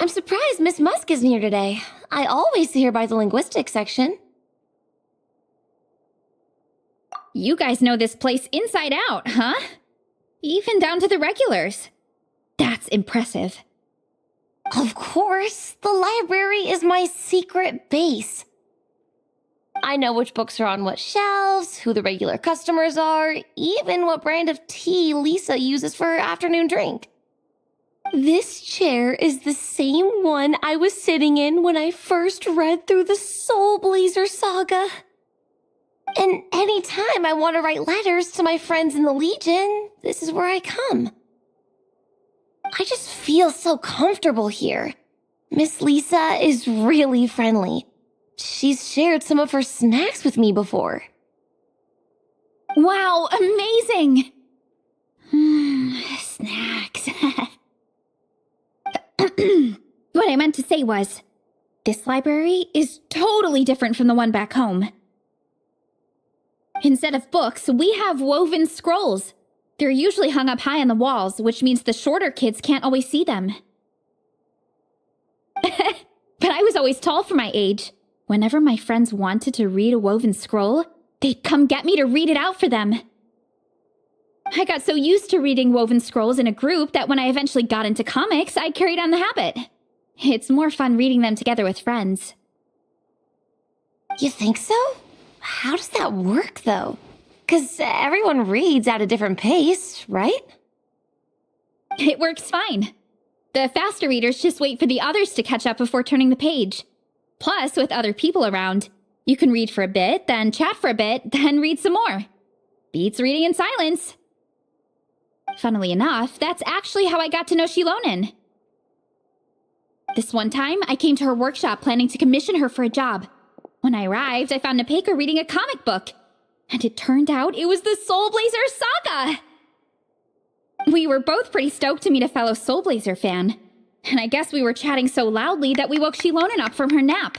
I'm surprised Miss Musk isn't here today. I always see her by the linguistics section. You guys know this place inside out, huh? Even down to the regulars. That's impressive. Of course, the library is my secret base. I know which books are on what shelves, who the regular customers are, even what brand of tea Lisa uses for her afternoon drink. This chair is the same one I was sitting in when I first read through the Soulblazer saga. And anytime I want to write letters to my friends in the Legion, this is where I come. I just feel so comfortable here. Miss Lisa is really friendly. She's shared some of her snacks with me before. Wow, amazing! Snacks. What I meant to say was, this library is totally different from the one back home. Instead of books, we have woven scrolls. They're usually hung up high on the walls, which means the shorter kids can't always see them. But I was always tall for my age. Whenever my friends wanted to read a woven scroll, they'd come get me to read it out for them. I got so used to reading woven scrolls in a group that when I eventually got into comics, I carried on the habit. It's more fun reading them together with friends. You think so? How does that work, though? 'Cause everyone reads at a different pace, right? It works fine. The faster readers just wait for the others to catch up before turning the page. Plus, with other people around, you can read for a bit, then chat for a bit, then read some more. Beats reading in silence. Funnily enough, that's actually how I got to know Shilonen. This one time, I came to her workshop planning to commission her for a job. When I arrived, I found Nepeka reading a comic book. And it turned out it was the Soulblazer saga! We were both pretty stoked to meet a fellow Soulblazer fan. And I guess we were chatting so loudly that we woke Shilonen up from her nap.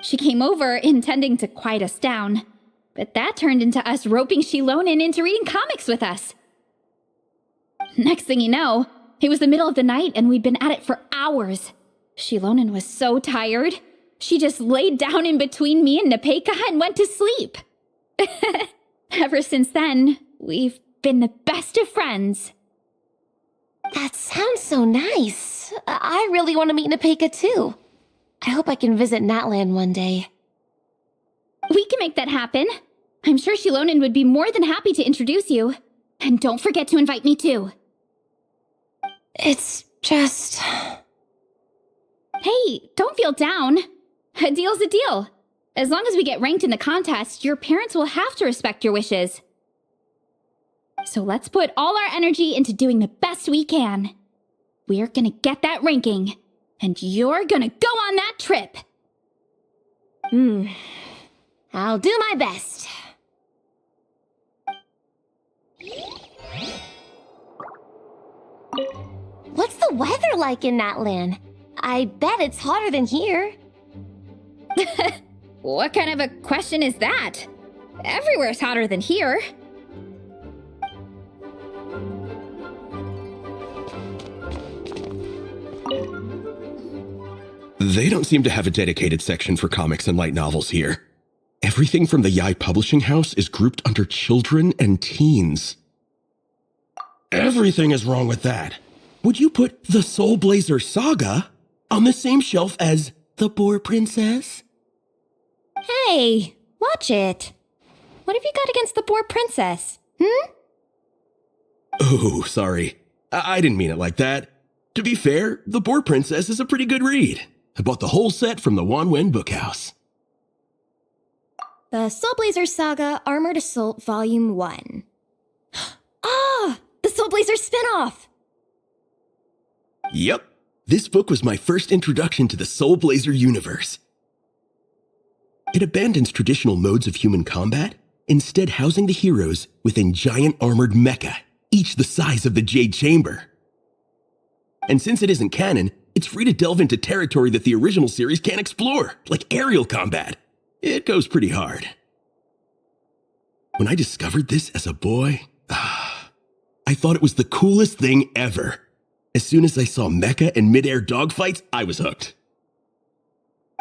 She came over intending to quiet us down. But that turned into us roping Shilonen into reading comics with us. Next thing you know, it was the middle of the night and we'd been at it for hours. Shilonen was so tired, she just laid down in between me and Nepeka and went to sleep. Ever since then, we've been the best of friends. That sounds so nice. I really want to meet Nepeka too. I hope I can visit Natland one day. We can make that happen. I'm sure Shilonen would be more than happy to introduce you. And don't forget to invite me too. It's just... Hey, don't feel down. A deal's a deal. As long as we get ranked in the contest, your parents will have to respect your wishes. So let's put all our energy into doing the best we can. We're gonna get that ranking. And you're gonna go on that trip. I'll do my best. What's the weather like in Natland? I bet it's hotter than here. What kind of a question is that? Everywhere's hotter than here. They don't seem to have a dedicated section for comics and light novels here. Everything from the Yai Publishing House is grouped under children and teens. Everything is wrong with that. Would you put the Soulblazer saga on the same shelf as The Boar Princess? Hey, watch it. What have you got against the Boar Princess? Oh, sorry. I didn't mean it like that. To be fair, The Boar Princess is a pretty good read. I bought the whole set from the Wanwen Bookhouse. The Soulblazer Saga Armored Assault Volume 1. Ah! The Soulblazer spin-off! Yep. This book was my first introduction to the Soulblazer universe. It abandons traditional modes of human combat, instead housing the heroes within giant armored mecha, each the size of the Jade Chamber. And since it isn't canon, it's free to delve into territory that the original series can't explore, like aerial combat. It goes pretty hard. When I discovered this as a boy, I thought it was the coolest thing ever. As soon as I saw mecha and mid-air dogfights, I was hooked.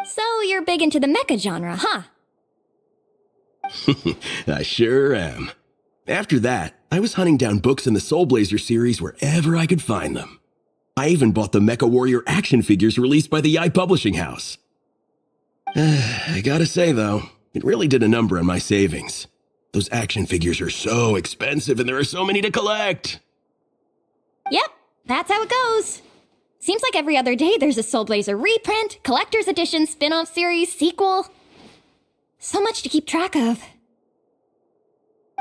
So you're big into the mecha genre, huh? I sure am. After that, I was hunting down books in the Soulblazer series wherever I could find them. I even bought the Mecha Warrior action figures released by the Yai Publishing House. I gotta say, though, it really did a number on my savings. Those action figures are so expensive and there are so many to collect. Yep, That's how it goes. Seems like every other day there's a Soulblazer reprint, collector's edition, spin-off series, sequel. So much to keep track of.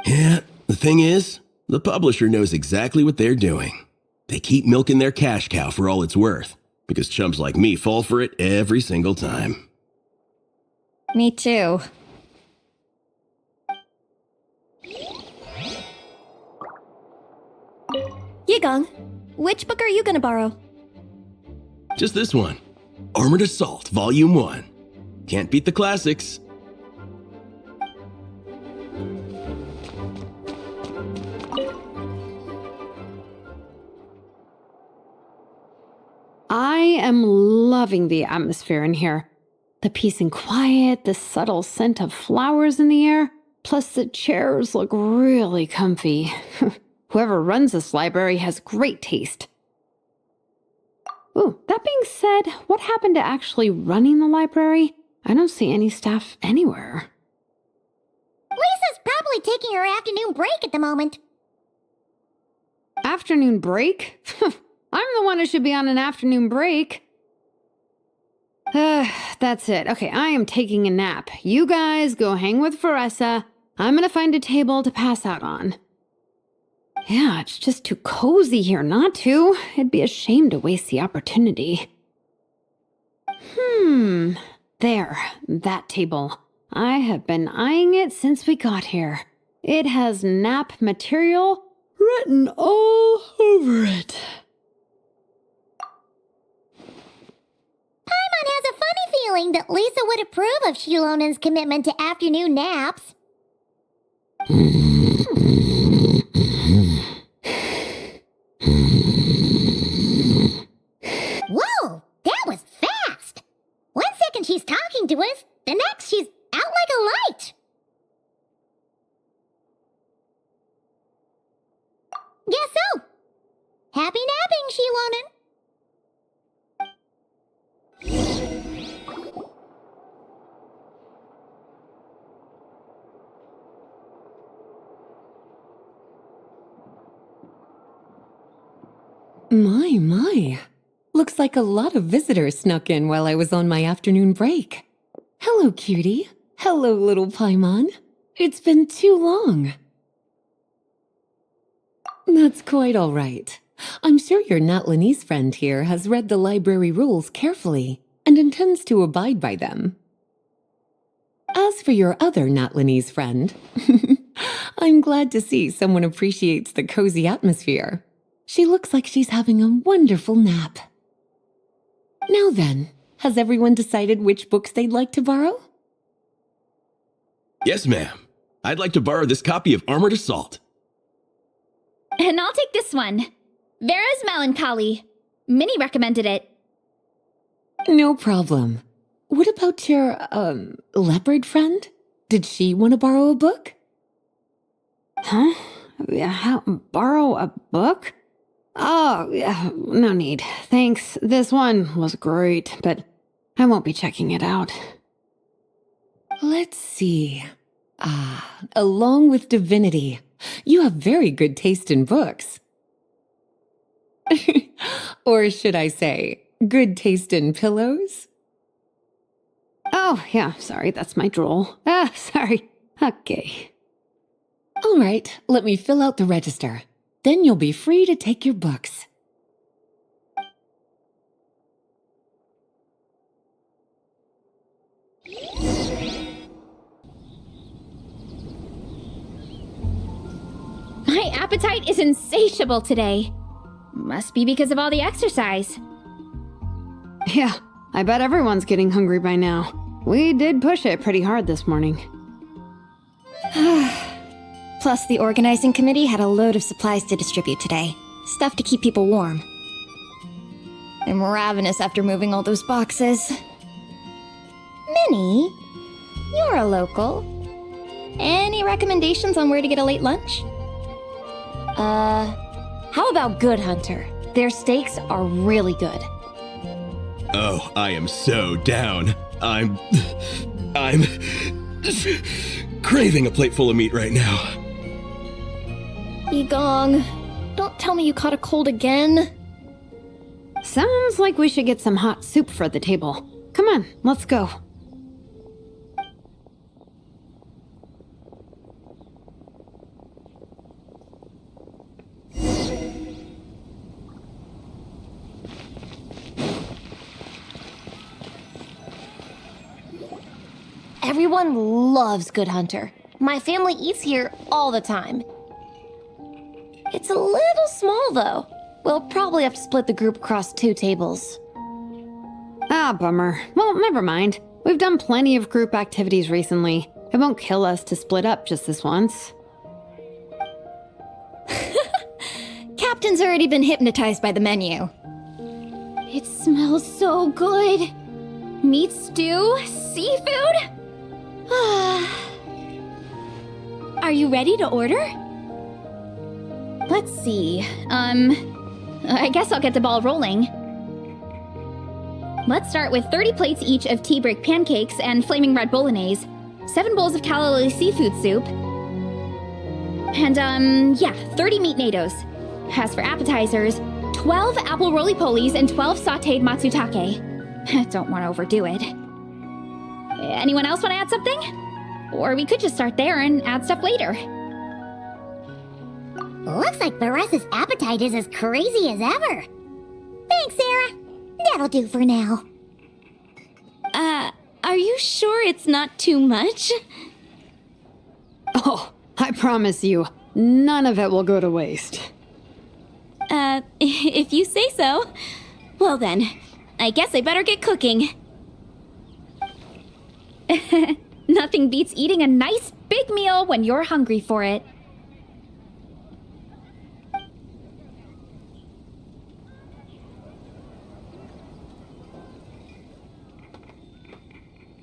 Yeah, the thing is, the publisher knows exactly what they're doing. They keep milking their cash cow for all it's worth, because chumps like me fall for it every single time. Me too. Yigong, which book are you gonna borrow? Just this one. Armored Assault, Volume 1. Can't beat the classics. I am loving the atmosphere in here. The peace and quiet, the subtle scent of flowers in the air, plus the chairs look really comfy. Whoever runs this library has great taste. Ooh, that being said, what happened to actually running the library? I don't see any staff anywhere. Lisa's probably taking her afternoon break at the moment. Afternoon break? I'm the one who should be on an afternoon break. That's it. Okay, I am taking a nap. You guys go hang with Faressa. I'm gonna find a table to pass out on. Yeah, it's just too cozy here not to. It'd be a shame to waste the opportunity. There, that table. I have been eyeing it since we got here. It has nap material written all over it. Paimon has a funny feeling that Lisa would approve of Shilonen's commitment to afternoon naps. Whoa, that was fast! 1 second she's talking to us, the next she's out like a light. Guess so. Happy napping, Shilonen. My. Looks like a lot of visitors snuck in while I was on my afternoon break. Hello, cutie. Hello, little Paimon. It's been too long. That's quite all right. I'm sure your Natlanese friend here has read the library rules carefully and intends to abide by them. As for your other Natlanese friend, I'm glad to see someone appreciates the cozy atmosphere. She looks like she's having a wonderful nap. Now then, has everyone decided which books they'd like to borrow? Yes, ma'am. I'd like to borrow this copy of Armored Assault. And I'll take this one. Vera's Melancholy. Minnie recommended it. No problem. What about your, leopard friend? Did she want to borrow a book? Huh? Borrow a book? Oh, yeah, no need. Thanks. This one was great, but I won't be checking it out. Let's see. Along with Divinity, you have very good taste in books. Or should I say, good taste in pillows? Oh, yeah, sorry, that's my drool. Sorry. Okay. All right, let me fill out the register. Then you'll be free to take your books. My appetite is insatiable today. Must be because of all the exercise. Yeah, I bet everyone's getting hungry by now. We did push it pretty hard this morning. Plus, the organizing committee had a load of supplies to distribute today. Stuff to keep people warm. I'm ravenous after moving all those boxes. Minnie, you're a local. Any recommendations on where to get a late lunch? How about Good Hunter? Their steaks are really good. Oh, I am so down. I'm craving a plate full of meat right now. Yigong, don't tell me you caught a cold again. Sounds like we should get some hot soup for the table. Come on, let's go. Everyone loves Good Hunter. My family eats here all the time. It's a little small, though. We'll probably have to split the group across 2 tables. Ah, bummer. Well, never mind. We've done plenty of group activities recently. It won't kill us to split up just this once. Captain's already been hypnotized by the menu. It smells so good. Meat stew? Seafood? Are you ready to order? Let's see. I guess I'll get the ball rolling. Let's start with 30 plates each of tea break pancakes and flaming red bolognese, 7 bowls of calla seafood soup, and 30 meat natos. As for appetizers, 12 apple roly-polies and 12 sauteed matsutake. Don't want to overdo it. Anyone else want to add something? Or we could just start there and add stuff later. Looks like Varesa's appetite is as crazy as ever. Thanks, Sarah. That'll do for now. Are you sure it's not too much? Oh, I promise you, none of it will go to waste. If you say so. Well then, I guess I better get cooking. Nothing beats eating a nice big meal when you're hungry for it.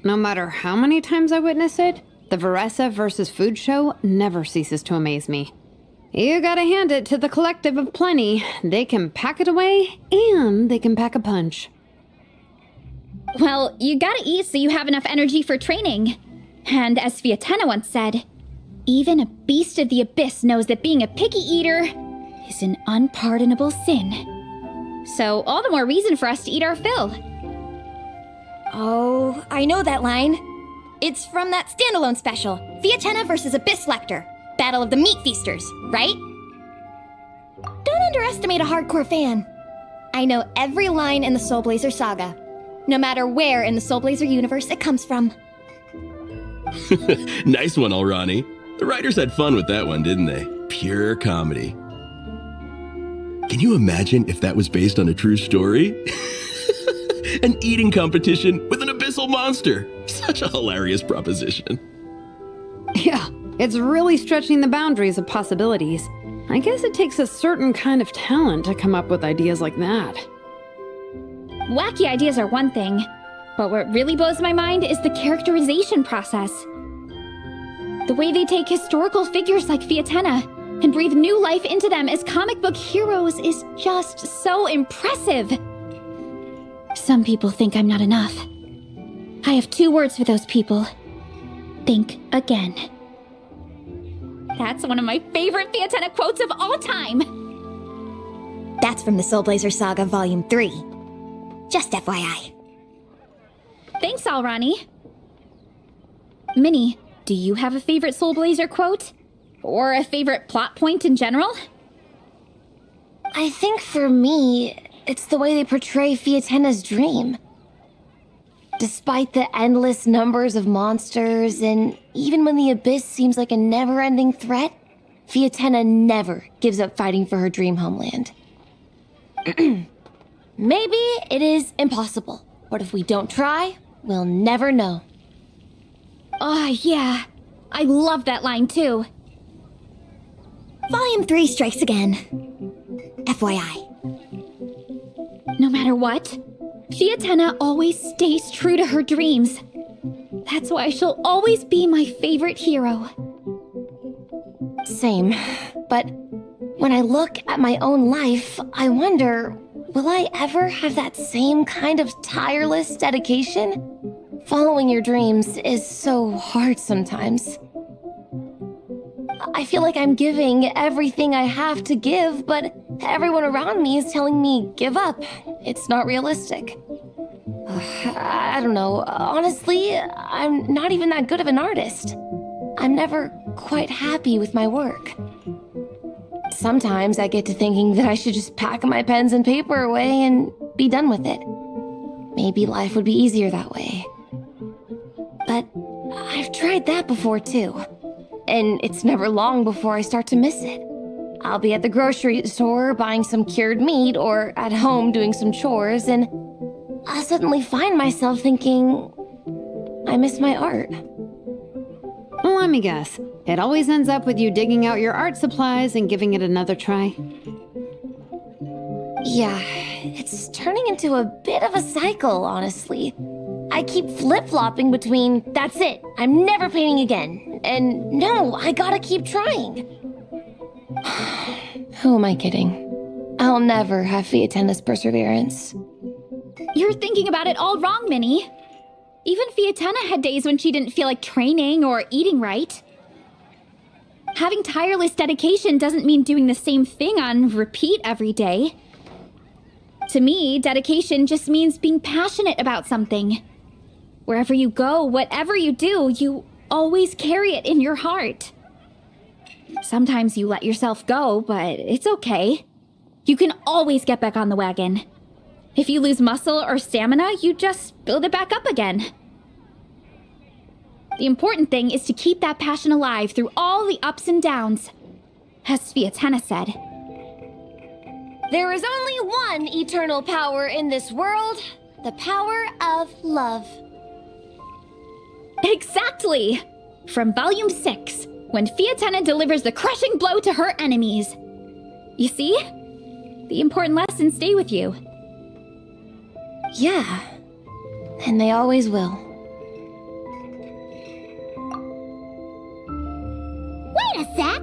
No matter how many times I witness it, the Varesa versus food show never ceases to amaze me. You gotta hand it to the collective of plenty. They can pack it away, and they can pack a punch. Well, you gotta eat so you have enough energy for training. And as Fiatena once said, even a beast of the abyss knows that being a picky eater is an unpardonable sin. So all the more reason for us to eat our fill. Oh, I know that line. It's from that standalone special, Fiatena versus Abyss Lecter, Battle of the Meat Feasters, right? Don't underestimate a hardcore fan. I know every line in the Soulblazer saga, no matter where in the Soulblazer universe it comes from. Nice one, Alrani. The writers had fun with that one, didn't they? Pure comedy. Can you imagine if that was based on a true story? An eating competition with an abyssal monster. Such a hilarious proposition. Yeah, it's really stretching the boundaries of possibilities. I guess it takes a certain kind of talent to come up with ideas like that. Wacky ideas are one thing, but what really blows my mind is the characterization process. The way they take historical figures like Fiatena and breathe new life into them as comic book heroes is just so impressive. Some people think I'm not enough. I have 2 words for those people. Think again. That's one of my favorite Fiatena quotes of all time. That's from the Soulblazer Saga Volume 3. Just FYI. Thanks, Alrani. Minnie, do you have a favorite Soulblazer quote? Or a favorite plot point in general? I think for me, it's the way they portray Fiatena's dream. Despite the endless numbers of monsters, and even when the Abyss seems like a never-ending threat, Fiatena never gives up fighting for her dream homeland. Maybe it is impossible, but if we don't try, we'll never know. Oh, yeah. I love that line, too. Volume 3 strikes again. FYI. No matter what, Fiatena always stays true to her dreams. That's why she'll always be my favorite hero. Same, but when I look at my own life, I wonder, will I ever have that same kind of tireless dedication? Following your dreams is so hard sometimes. I feel like I'm giving everything I have to give, but Everyone around me is telling me, give up. It's not realistic. I don't know. Honestly, I'm not even that good of an artist. I'm never quite happy with my work. Sometimes I get to thinking that I should just pack my pens and paper away and be done with it. Maybe life would be easier that way. But I've tried that before too. And it's never long before I start to miss it. I'll be at the grocery store buying some cured meat or at home doing some chores, and I'll suddenly find myself thinking, I miss my art. Let me guess. It always ends up with you digging out your art supplies and giving it another try. Yeah, it's turning into a bit of a cycle, honestly. I keep flip-flopping between, that's it, I'm never painting again, and no, I gotta keep trying. Who am I kidding? I'll never have Fiatena's perseverance. You're thinking about it all wrong, Minnie. Even Fiatena had days when she didn't feel like training or eating right. Having tireless dedication doesn't mean doing the same thing on repeat every day. To me, dedication just means being passionate about something. Wherever you go, whatever you do, you always carry it in your heart. Sometimes you let yourself go, but it's okay. You can always get back on the wagon. If you lose muscle or stamina, you just build it back up again. The important thing is to keep that passion alive through all the ups and downs, as Fiatena said. There is only one eternal power in this world, the power of love. Exactly! From Volume 6, when Fiatena delivers the crushing blow to her enemies. You see? The important lessons stay with you. Yeah, and they always will. Wait a sec!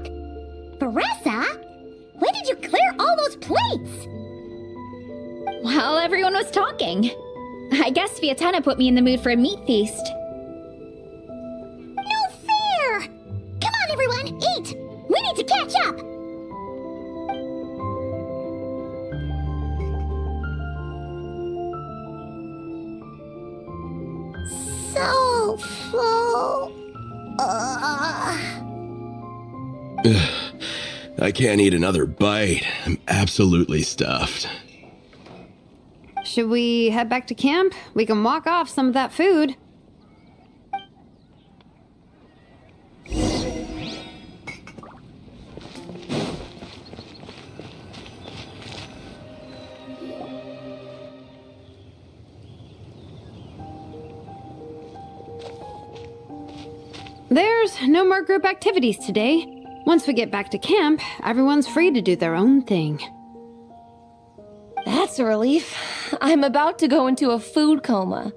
Beressa? When did you clear all those plates? While everyone was talking. I guess Fiatena put me in the mood for a meat feast. No fair! Come on, everyone, eat! We need to catch up! So full. I can't eat another bite. I'm absolutely stuffed. Should we head back to camp? We can walk off some of that food. There's no more group activities today. Once we get back to camp, everyone's free to do their own thing. That's a relief. I'm about to go into a food coma.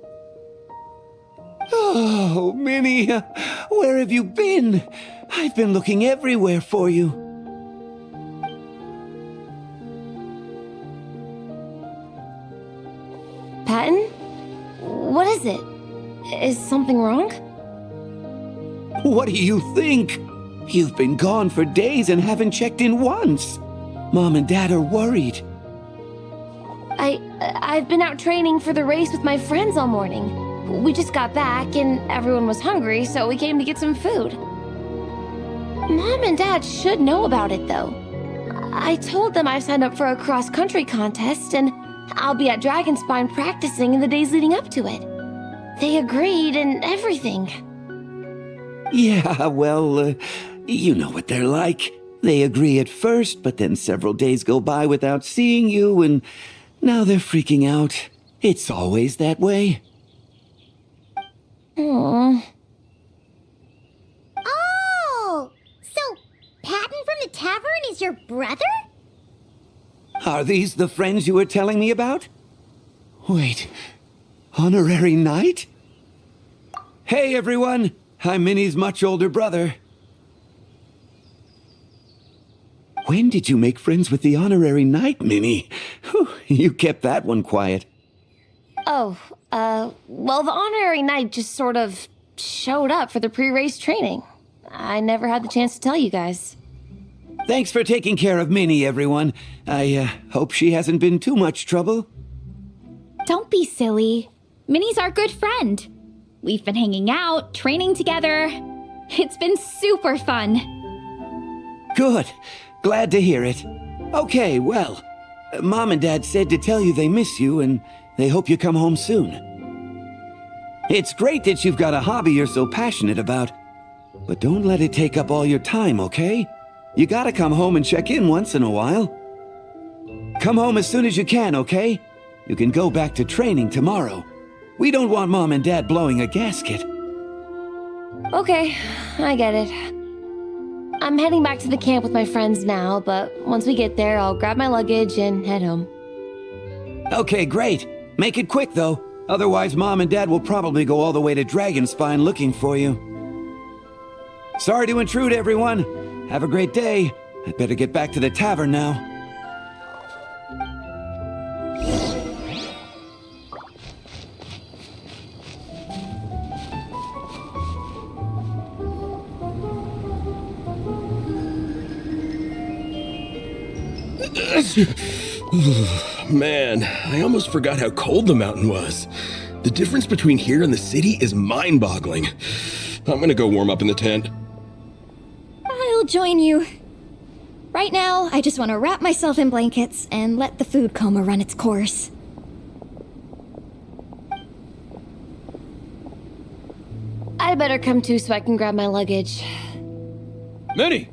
Oh, Minnie, where have you been? I've been looking everywhere for you. Patton? What is it? Is something wrong? What do you think? You've been gone for days and haven't checked in once. Mom and Dad are worried. I've been out training for the race with my friends all morning. We just got back and everyone was hungry, so we came to get some food. Mom and Dad should know about it, though. I told them I signed up for a cross-country contest and I'll be at Dragonspine practicing in the days leading up to it. They agreed and everything. Yeah, well, you know what they're like. They agree at first, but then several days go by without seeing you, and now they're freaking out. It's always that way. Aww. Oh! So, Patton from the tavern is your brother? Are these the friends you were telling me about? Wait, honorary knight? Hey, everyone! I'm Minnie's much older brother. When did you make friends with the honorary knight, Minnie? Whew, you kept that one quiet. Oh, well, the honorary knight just sort of showed up for the pre-race training. I never had the chance to tell you guys. Thanks for taking care of Minnie, everyone. I hope she hasn't been too much trouble. Don't be silly. Minnie's our good friend. We've been hanging out, training together. It's been super fun. Good. Glad to hear it. Okay, well, Mom and Dad said to tell you they miss you and they hope you come home soon. It's great that you've got a hobby you're so passionate about, but don't let it take up all your time, okay? You gotta come home and check in once in a while. Come home as soon as you can, okay? You can go back to training tomorrow. We don't want Mom and Dad blowing a gasket. Okay, I get it. I'm heading back to the camp with my friends now, but once we get there, I'll grab my luggage and head home. Okay, great. Make it quick, though. Otherwise, Mom and Dad will probably go all the way to Dragonspine looking for you. Sorry to intrude, everyone. Have a great day. I'd better get back to the tavern now. Man, I almost forgot how cold the mountain was. The difference between here and the city is mind-boggling. I'm gonna go warm up in the tent. I'll join you. Right now, I just want to wrap myself in blankets and let the food coma run its course. I'd better come too so I can grab my luggage. Minnie!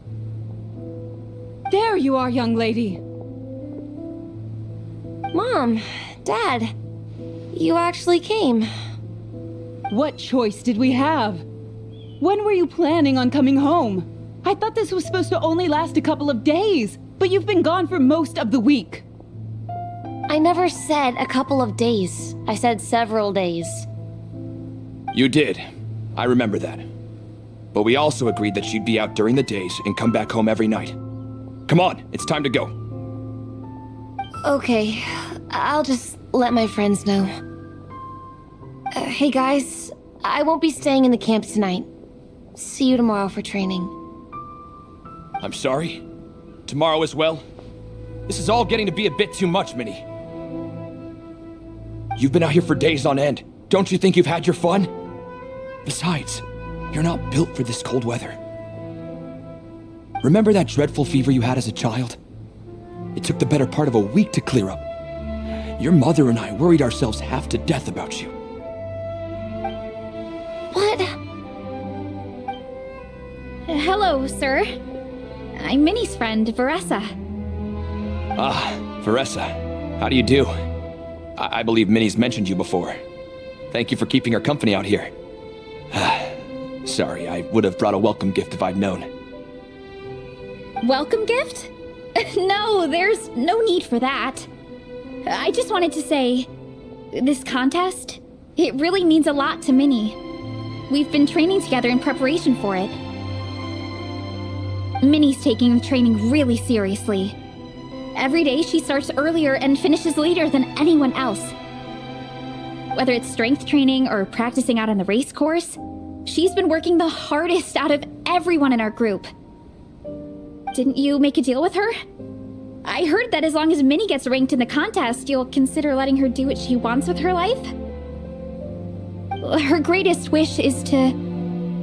There you are, young lady. Mom, Dad, you actually came. What choice did we have? When were you planning on coming home? I thought this was supposed to only last a couple of days, but you've been gone for most of the week. I never said a couple of days. I said several days. You did. I remember that. But we also agreed that she'd be out during the days and come back home every night. Come on, it's time to go. Okay, I'll just let my friends know. Hey guys, I won't be staying in the camp tonight. See you tomorrow for training. I'm sorry. Tomorrow as well. This is all getting to be a bit too much, Minnie. You've been out here for days on end. Don't you think you've had your fun? Besides, you're not built for this cold weather. Remember that dreadful fever you had as a child? It took the better part of a week to clear up. Your mother and I worried ourselves half to death about you. What? Hello, sir. I'm Minnie's friend, Veressa. Ah, Veressa. How do you do? I believe Minnie's mentioned you before. Thank you for keeping her company out here. Sorry, I would have brought a welcome gift if I'd known. Welcome gift? No, there's no need for that. I just wanted to say, this contest, it really means a lot to Minnie. We've been training together in preparation for it. Minnie's taking the training really seriously. Every day she starts earlier and finishes later than anyone else. Whether it's strength training or practicing out on the race course, she's been working the hardest out of everyone in our group. Didn't you make a deal with her? I heard that as long as Minnie gets ranked in the contest, you'll consider letting her do what she wants with her life? Her greatest wish is to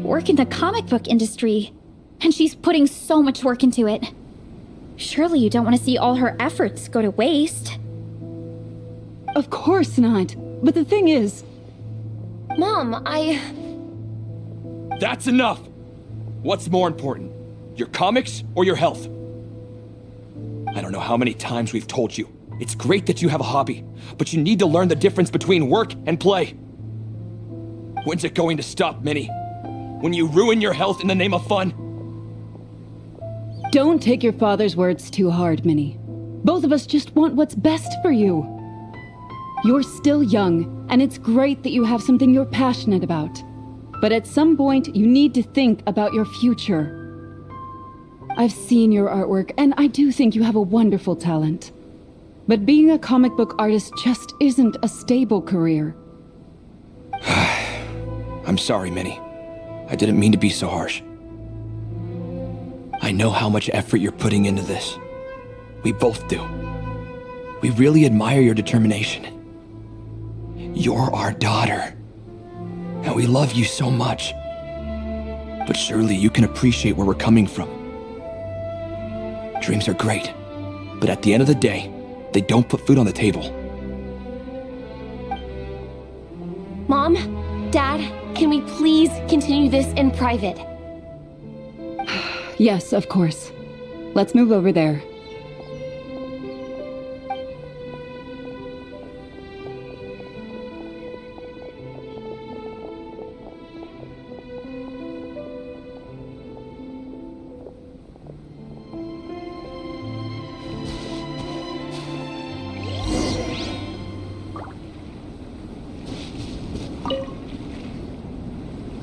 work in the comic book industry, and she's putting so much work into it. Surely you don't want to see all her efforts go to waste. Of course not. But the thing is... Mom, That's enough! What's more important? Your comics or your health? I don't know how many times we've told you. It's great that you have a hobby, but you need to learn the difference between work and play. When's it going to stop, Minnie? When you ruin your health in the name of fun? Don't take your father's words too hard, Minnie. Both of us just want what's best for you. You're still young, and it's great that you have something you're passionate about. But at some point, you need to think about your future. I've seen your artwork, and I do think you have a wonderful talent. But being a comic book artist just isn't a stable career. I'm sorry, Minnie. I didn't mean to be so harsh. I know how much effort you're putting into this. We both do. We really admire your determination. You're our daughter, and we love you so much. But surely you can appreciate where we're coming from. Dreams are great, but at the end of the day, they don't put food on the table. Mom, Dad, can we please continue this in private? Yes, of course. Let's move over there.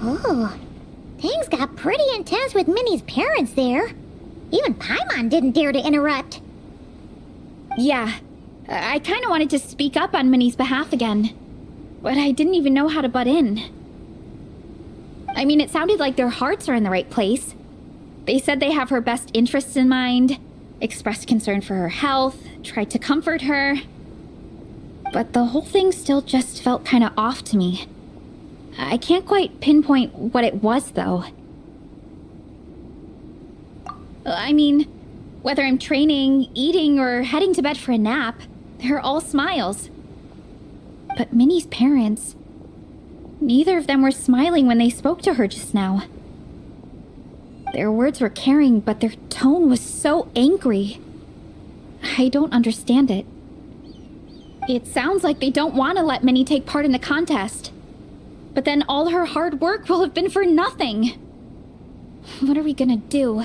Oh, things got pretty intense with Minnie's parents there. Even Paimon didn't dare to interrupt. Yeah, I kind of wanted to speak up on Minnie's behalf again, but I didn't even know how to butt in. I mean, it sounded like their hearts are in the right place. They said they have her best interests in mind, expressed concern for her health, tried to comfort her. But the whole thing still just felt kind of off to me. I can't quite pinpoint what it was, though. I mean, whether I'm training, eating, or heading to bed for a nap, they're all smiles. But Minnie's parents, neither of them were smiling when they spoke to her just now. Their words were caring, but their tone was so angry. I don't understand it. It sounds like they don't want to let Minnie take part in the contest. But then all her hard work will have been for nothing. What are we gonna do?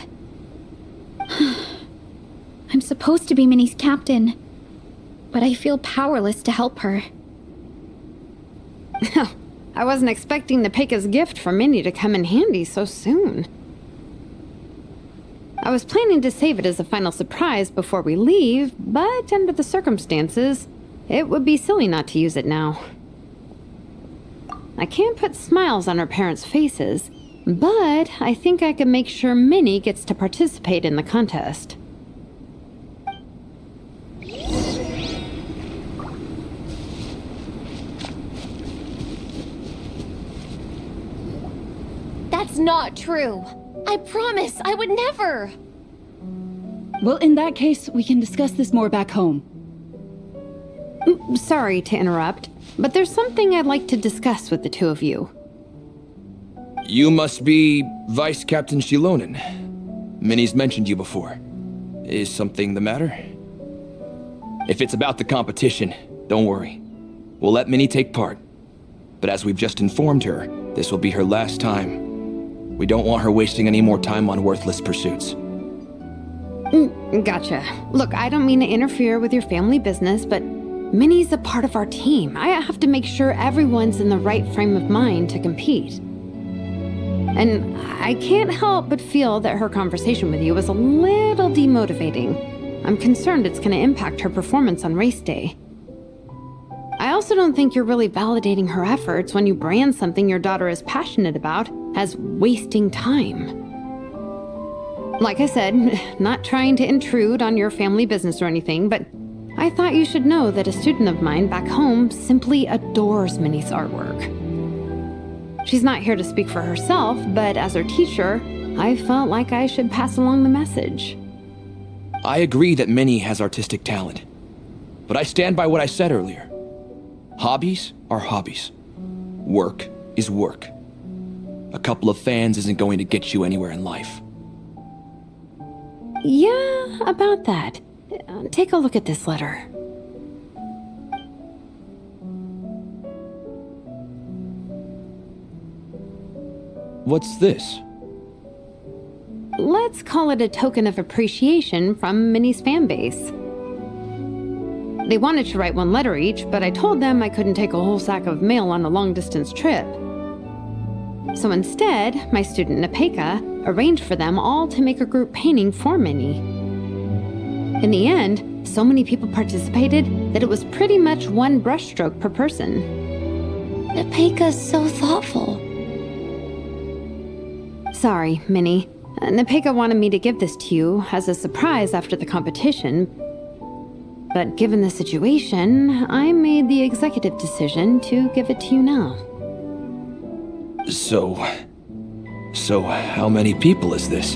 I'm supposed to be Minnie's captain, but I feel powerless to help her. I wasn't expecting Nepeka's gift for Minnie to come in handy so soon. I was planning to save it as a final surprise before we leave, but under the circumstances, it would be silly not to use it now. I can't put smiles on her parents' faces, but I think I can make sure Minnie gets to participate in the contest. That's not true. I promise I would never. Well, in that case, we can discuss this more back home. Sorry to interrupt, but there's something I'd like to discuss with the two of you. You must be Vice Captain Shilonen. Minnie's mentioned you before. Is something the matter? If it's about the competition, don't worry. We'll let Minnie take part. But as we've just informed her, this will be her last time. We don't want her wasting any more time on worthless pursuits. Gotcha. Look, I don't mean to interfere with your family business, but Minnie's a part of our team. I have to make sure everyone's in the right frame of mind to compete. And I can't help but feel that her conversation with you was a little demotivating. I'm concerned it's going to impact her performance on race day. I also don't think you're really validating her efforts when you brand something your daughter is passionate about as wasting time. Like I said, not trying to intrude on your family business or anything, but I thought you should know that a student of mine back home simply adores Minnie's artwork. She's not here to speak for herself, but as her teacher, I felt like I should pass along the message. I agree that Minnie has artistic talent, but I stand by what I said earlier. Hobbies are hobbies. Work is work. A couple of fans isn't going to get you anywhere in life. Yeah, about that. Take a look at this letter. What's this? Let's call it a token of appreciation from Minnie's fan base. They wanted to write one letter each, but I told them I couldn't take a whole sack of mail on a long-distance trip. So instead, my student Nepeka arranged for them all to make a group painting for Minnie. In the end, so many people participated that it was pretty much one brushstroke per person. Nepeka's so thoughtful. Sorry, Minnie, Nepeka wanted me to give this to you as a surprise after the competition. But given the situation, I made the executive decision to give it to you now. So how many people is this?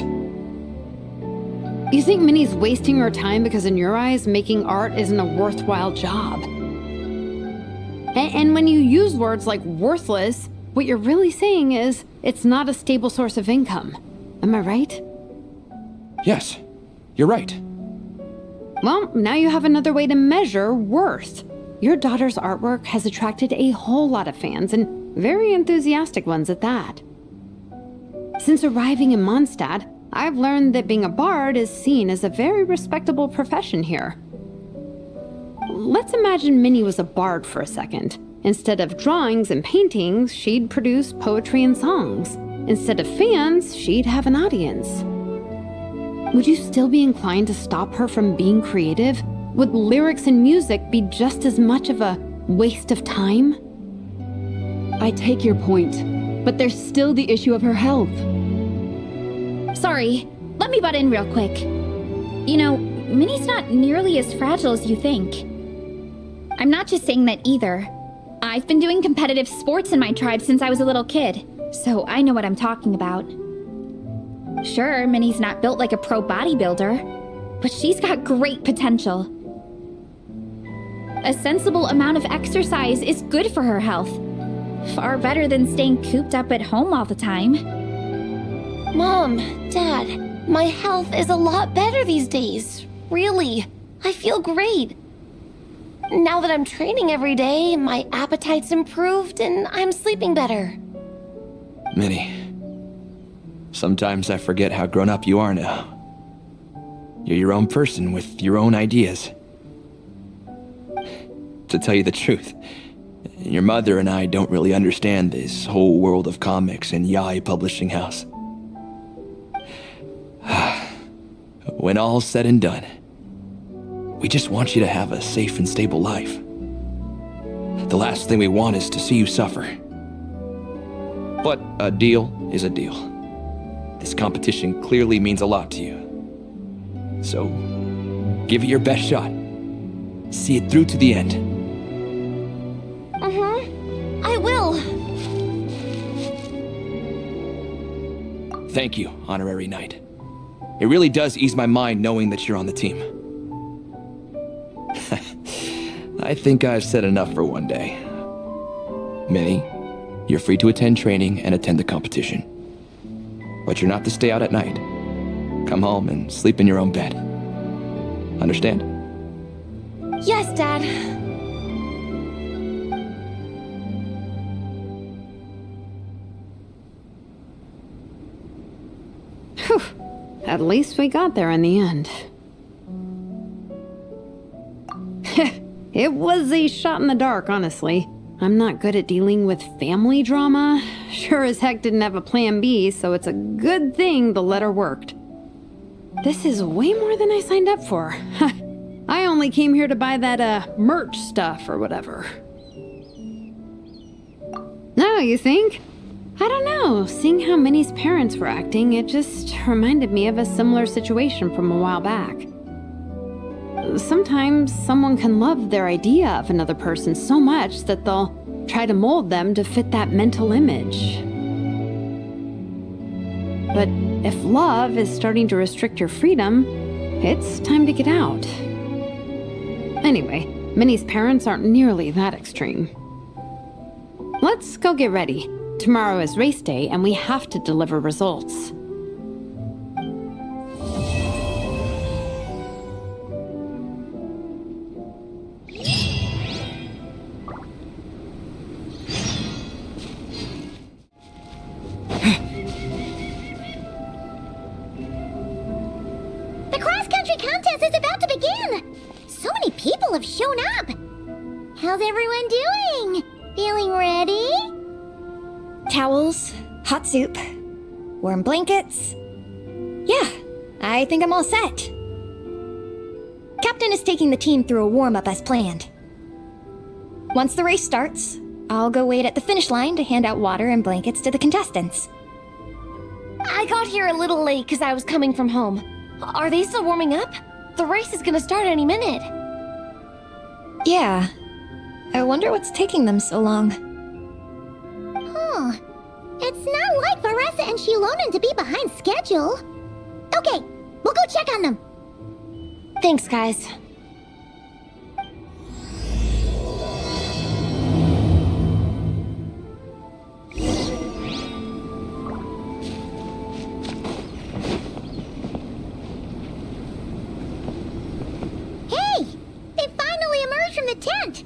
You think Minnie's wasting her time because in your eyes, making art isn't a worthwhile job? And when you use words like worthless, what you're really saying is it's not a stable source of income. Am I right? Yes, you're right. Well, now you have another way to measure worth. Your daughter's artwork has attracted a whole lot of fans, and very enthusiastic ones at that. Since arriving in Mondstadt, I've learned that being a bard is seen as a very respectable profession here. Let's imagine Minnie was a bard for a second. Instead of drawings and paintings, she'd produce poetry and songs. Instead of fans, she'd have an audience. Would you still be inclined to stop her from being creative? Would lyrics and music be just as much of a waste of time? I take your point, but there's still the issue of her health. Sorry, let me butt in real quick. You know, Minnie's not nearly as fragile as you think. I'm not just saying that either. I've been doing competitive sports in my tribe since I was a little kid, so I know what I'm talking about. Sure, Minnie's not built like a pro bodybuilder, but she's got great potential. A sensible amount of exercise is good for her health. Far better than staying cooped up at home all the time. Mom, Dad, my health is a lot better these days. Really, I feel great. Now that I'm training every day, my appetite's improved and I'm sleeping better. Minnie, sometimes I forget how grown up you are now. You're your own person with your own ideas. To tell you the truth, your mother and I don't really understand this whole world of comics and Yai Publishing House. When all's said and done, we just want you to have a safe and stable life. The last thing we want is to see you suffer. But a deal is a deal. This competition clearly means a lot to you. So, give it your best shot. See it through to the end. I will. Thank you, Honorary Knight. It really does ease my mind knowing that you're on the team. I think I've said enough for one day. Minnie, you're free to attend training and attend the competition. But you're not to stay out at night. Come home and sleep in your own bed. Understand? Yes, Dad. Whew. At least we got there in the end. It was a shot in the dark, honestly. I'm not good at dealing with family drama. Sure as heck didn't have a plan B, so it's a good thing the letter worked. This is way more than I signed up for. I only came here to buy that, merch stuff or whatever. No, you think? I don't know. Seeing how Minnie's parents were acting, it just reminded me of a similar situation from a while back. Sometimes someone can love their idea of another person so much that they'll try to mold them to fit that mental image. But if love is starting to restrict your freedom, it's time to get out. Anyway, Minnie's parents aren't nearly that extreme. Let's go get ready. Tomorrow is race day and we have to deliver results. The cross-country contest is about to begin! So many people have shown up! How's everyone doing? Feeling ready? Towels, hot soup, warm blankets. Yeah, I think I'm all set. Captain is taking the team through a warm-up as planned. Once the race starts, I'll go wait at the finish line to hand out water and blankets to the contestants. I got here a little late because I was coming from home. Are they still warming up? The race is gonna start any minute. Yeah. I wonder what's taking them so long. Huh. It's not like Veressa and Shilonen to be behind schedule. Okay, we'll go check on them. Thanks, guys. Hey! They finally emerged from the tent!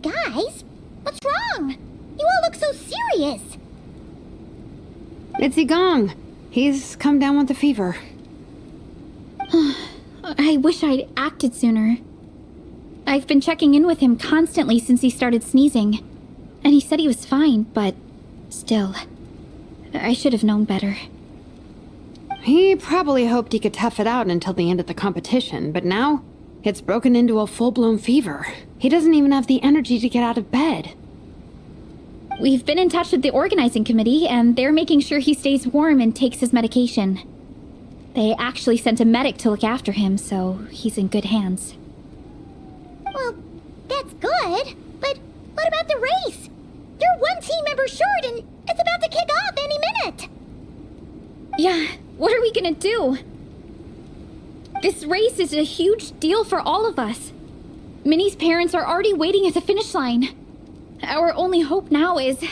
Guys, what's wrong? You all look so serious. It's Igong. He's come down with the fever. I wish I'd acted sooner. I've been checking in with him constantly since he started sneezing. And he said he was fine, but still, I should have known better. He probably hoped he could tough it out until the end of the competition, but now it's broken into a full-blown fever. He doesn't even have the energy to get out of bed. We've been in touch with the organizing committee, and they're making sure he stays warm and takes his medication. They actually sent a medic to look after him, so he's in good hands. Well, that's good, but what about the race? You're one team member short, and it's about to kick off any minute. Yeah, what are we gonna do? This race is a huge deal for all of us. Minnie's parents are already waiting at the finish line. Our only hope now is...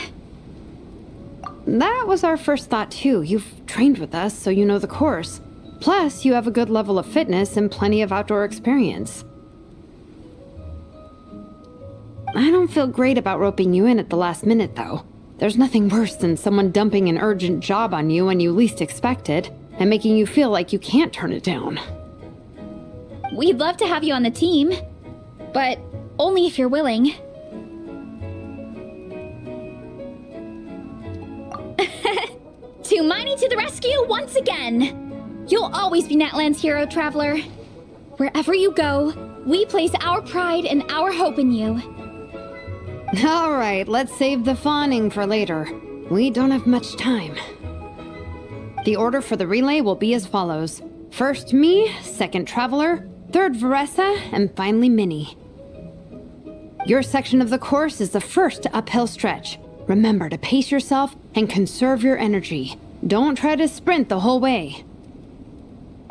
That was our first thought too. You've trained with us, so you know the course. Plus, you have a good level of fitness and plenty of outdoor experience. I don't feel great about roping you in at the last minute, though. There's nothing worse than someone dumping an urgent job on you when you least expect it, and making you feel like you can't turn it down. We'd love to have you on the team, but only if you're willing. Tumani to the rescue once again! You'll always be Natlan's hero, Traveler. Wherever you go, we place our pride and our hope in you. All right, let's save the fawning for later. We don't have much time. The order for the relay will be as follows. First me, second Traveler, third Veressa, and finally Minnie. Your section of the course is the first uphill stretch. Remember to pace yourself and conserve your energy. Don't try to sprint the whole way.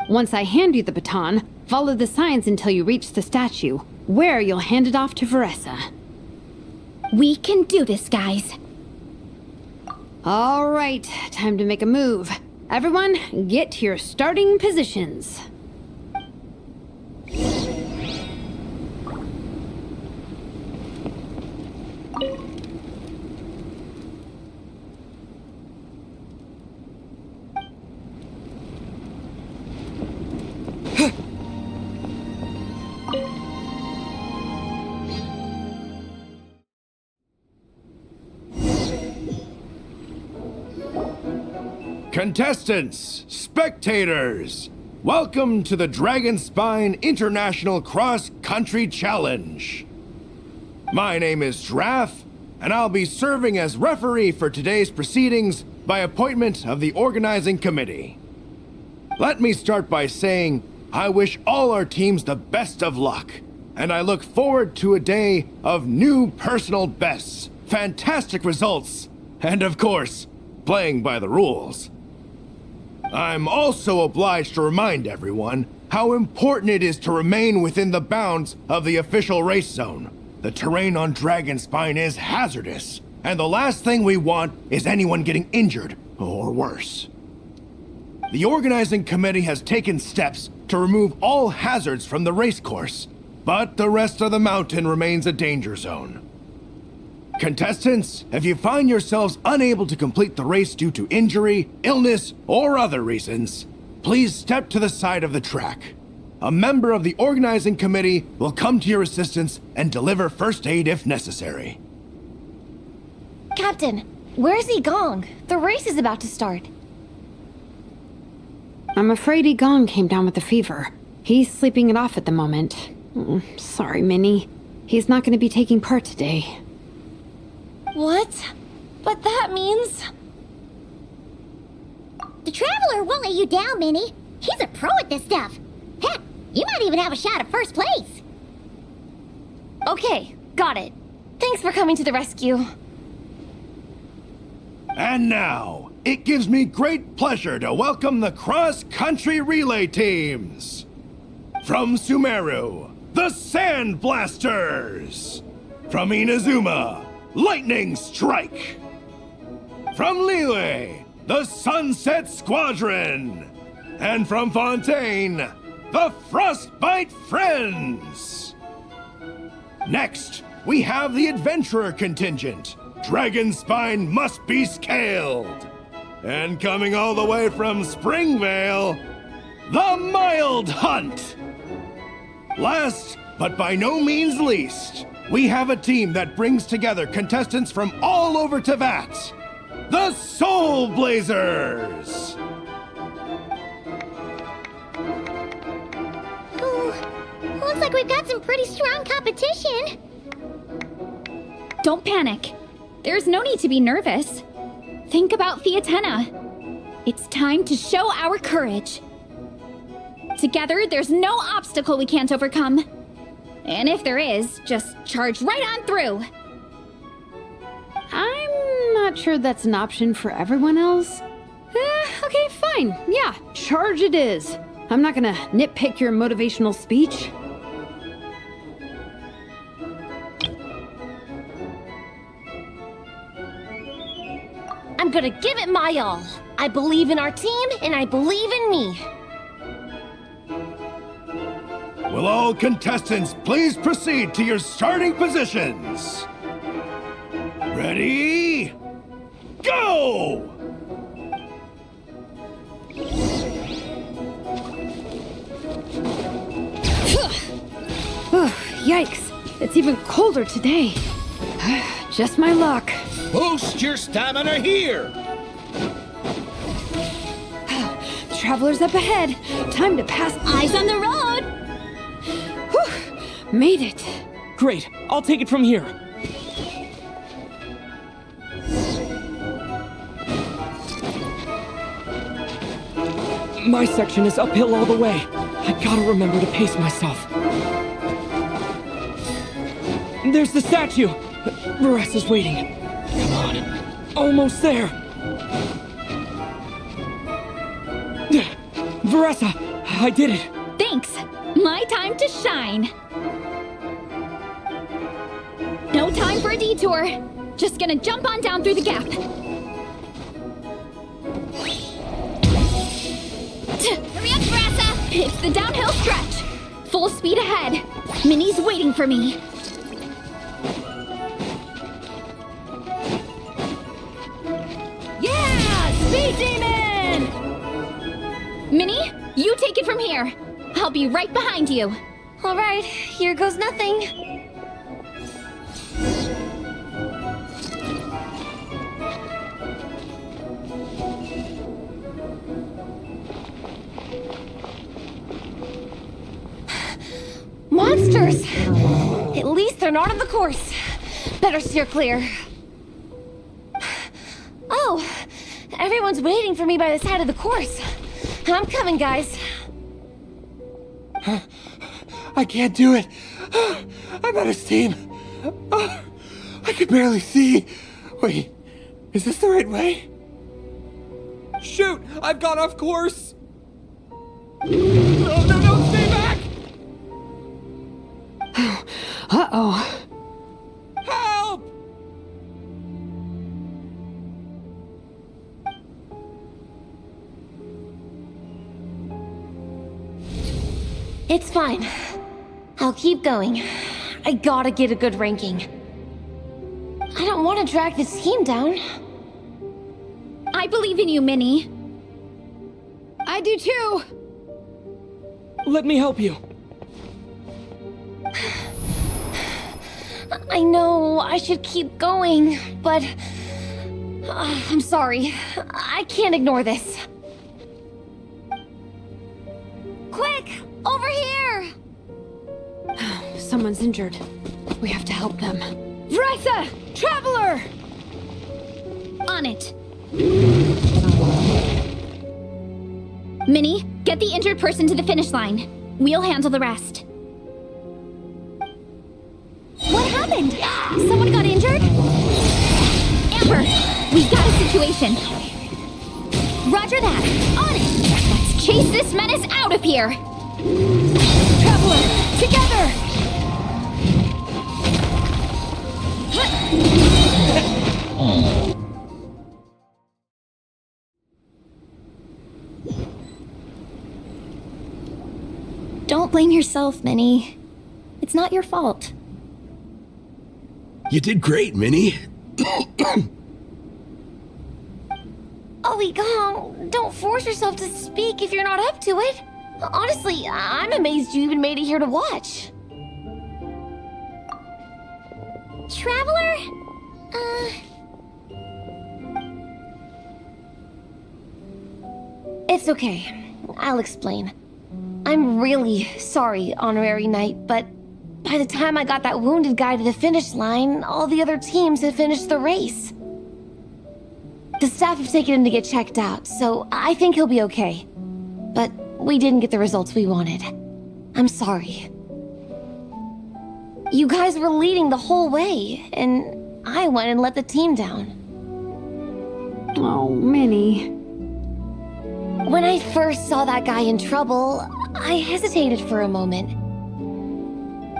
Once I hand you the baton, follow the signs until you reach the statue, where you'll hand it off to Veressa. We can do this, guys. All right, time to make a move. Everyone, get to your starting positions. Contestants, spectators, welcome to the Dragonspine International Cross Country Challenge. My name is Draff, and I'll be serving as referee for today's proceedings by appointment of the organizing committee. Let me start by saying I wish all our teams the best of luck, and I look forward to a day of new personal bests, fantastic results, and of course, playing by the rules. I'm also obliged to remind everyone how important it is to remain within the bounds of the official race zone. The terrain on Dragonspine is hazardous, and the last thing we want is anyone getting injured or worse. The organizing committee has taken steps to remove all hazards from the race course, but the rest of the mountain remains a danger zone. Contestants, if you find yourselves unable to complete the race due to injury, illness, or other reasons, please step to the side of the track. A member of the organizing committee will come to your assistance and deliver first aid if necessary. Captain, where's Igong? The race is about to start. I'm afraid Igong came down with the fever. He's sleeping it off at the moment. Sorry, Minnie. He's not going to be taking part today. What? But that means... The Traveler won't let you down, Minnie. He's a pro at this stuff. Heck, you might even have a shot at first place. Okay, got it. Thanks for coming to the rescue. And now, it gives me great pleasure to welcome the cross-country relay teams. From Sumeru, the Sand Blasters. From Inazuma, Lightning Strike. From Liyue, the Sunset Squadron. And from Fontaine, the Frostbite Friends. Next, we have the Adventurer contingent. Dragonspine must be scaled. And coming all the way from Springvale, the Mild Hunt. Last, but by no means least, we have a team that brings together contestants from all over Teyvat. The Soulblazers! Ooh, looks like we've got some pretty strong competition. Don't panic. There's no need to be nervous. Think about Fiatenna. It's time to show our courage. Together, there's no obstacle we can't overcome. And if there is, just charge right on through. I'm not sure that's an option for everyone else. Okay, fine. Yeah, charge it is. I'm not gonna nitpick your motivational speech. I'm gonna give it my all. I believe in our team, and I believe in me. Will all contestants please proceed to your starting positions? Ready? Go! Yikes, it's even colder today. Just my luck. Boost your stamina here! Travelers up ahead. Time to pass. Eyes on the road! Whew, made it. Great, I'll take it from here. My section is uphill all the way. I gotta remember to pace myself. There's the statue! Varessa's waiting. Come on. Almost there. Varessa, I did it. Thanks. My time to shine. No time for a detour. Just gonna jump on down through the gap. Hurry up, Varessa! It's the downhill stretch. Full speed ahead. Minnie's waiting for me. Yeah! Speed Demon! Minnie, you take it from here. I'll be right behind you. All right, here goes nothing. Monsters! At least they're not on the course. Better steer clear. Oh, everyone's waiting for me by the side of the course. I'm coming, guys. I can't do it. I'm out of steam. I can barely see. Wait, is this the right way? Shoot! I've got off course! No, stay back! Uh-oh. Help! It's fine. I'll keep going. I gotta get a good ranking. I don't want to drag this team down. I believe in you, Minnie. I do too. Let me help you. I know I should keep going, but... I'm sorry. I can't ignore this. Quick! Over here! Someone's injured. We have to help them. Varessa! Traveler! On it. Minnie, get the injured person to the finish line. We'll handle the rest. What happened? Someone got injured? Amber, we've got a situation. Roger that. On it. Let's chase this menace out of here. Traveler, together. Don't blame yourself, Minnie. It's not your fault. You did great, Minnie. Ollie Gong, don't force yourself to speak if you're not up to it. Honestly, I'm amazed you even made it here to watch. Traveler? It's okay. I'll explain. I'm really sorry, Honorary Knight, but by the time I got that wounded guy to the finish line, all the other teams had finished the race. The staff have taken him to get checked out, so I think he'll be okay. But we didn't get the results we wanted. I'm sorry. You guys were leading the whole way, and I went and let the team down. Oh, Minnie. When I first saw that guy in trouble, I hesitated for a moment.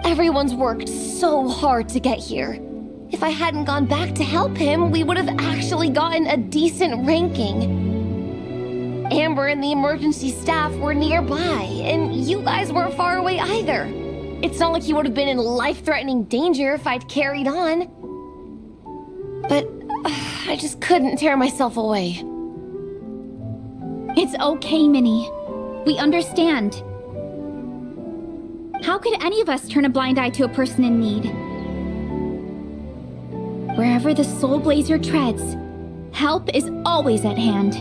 Everyone's worked so hard to get here. If I hadn't gone back to help him, we would have actually gotten a decent ranking. Amber and the emergency staff were nearby, and you guys weren't far away either. It's not like he would have been in life-threatening danger if I'd carried on. But I just couldn't tear myself away. It's okay, Minnie. We understand. How could any of us turn a blind eye to a person in need? Wherever the Soulblazer treads, help is always at hand.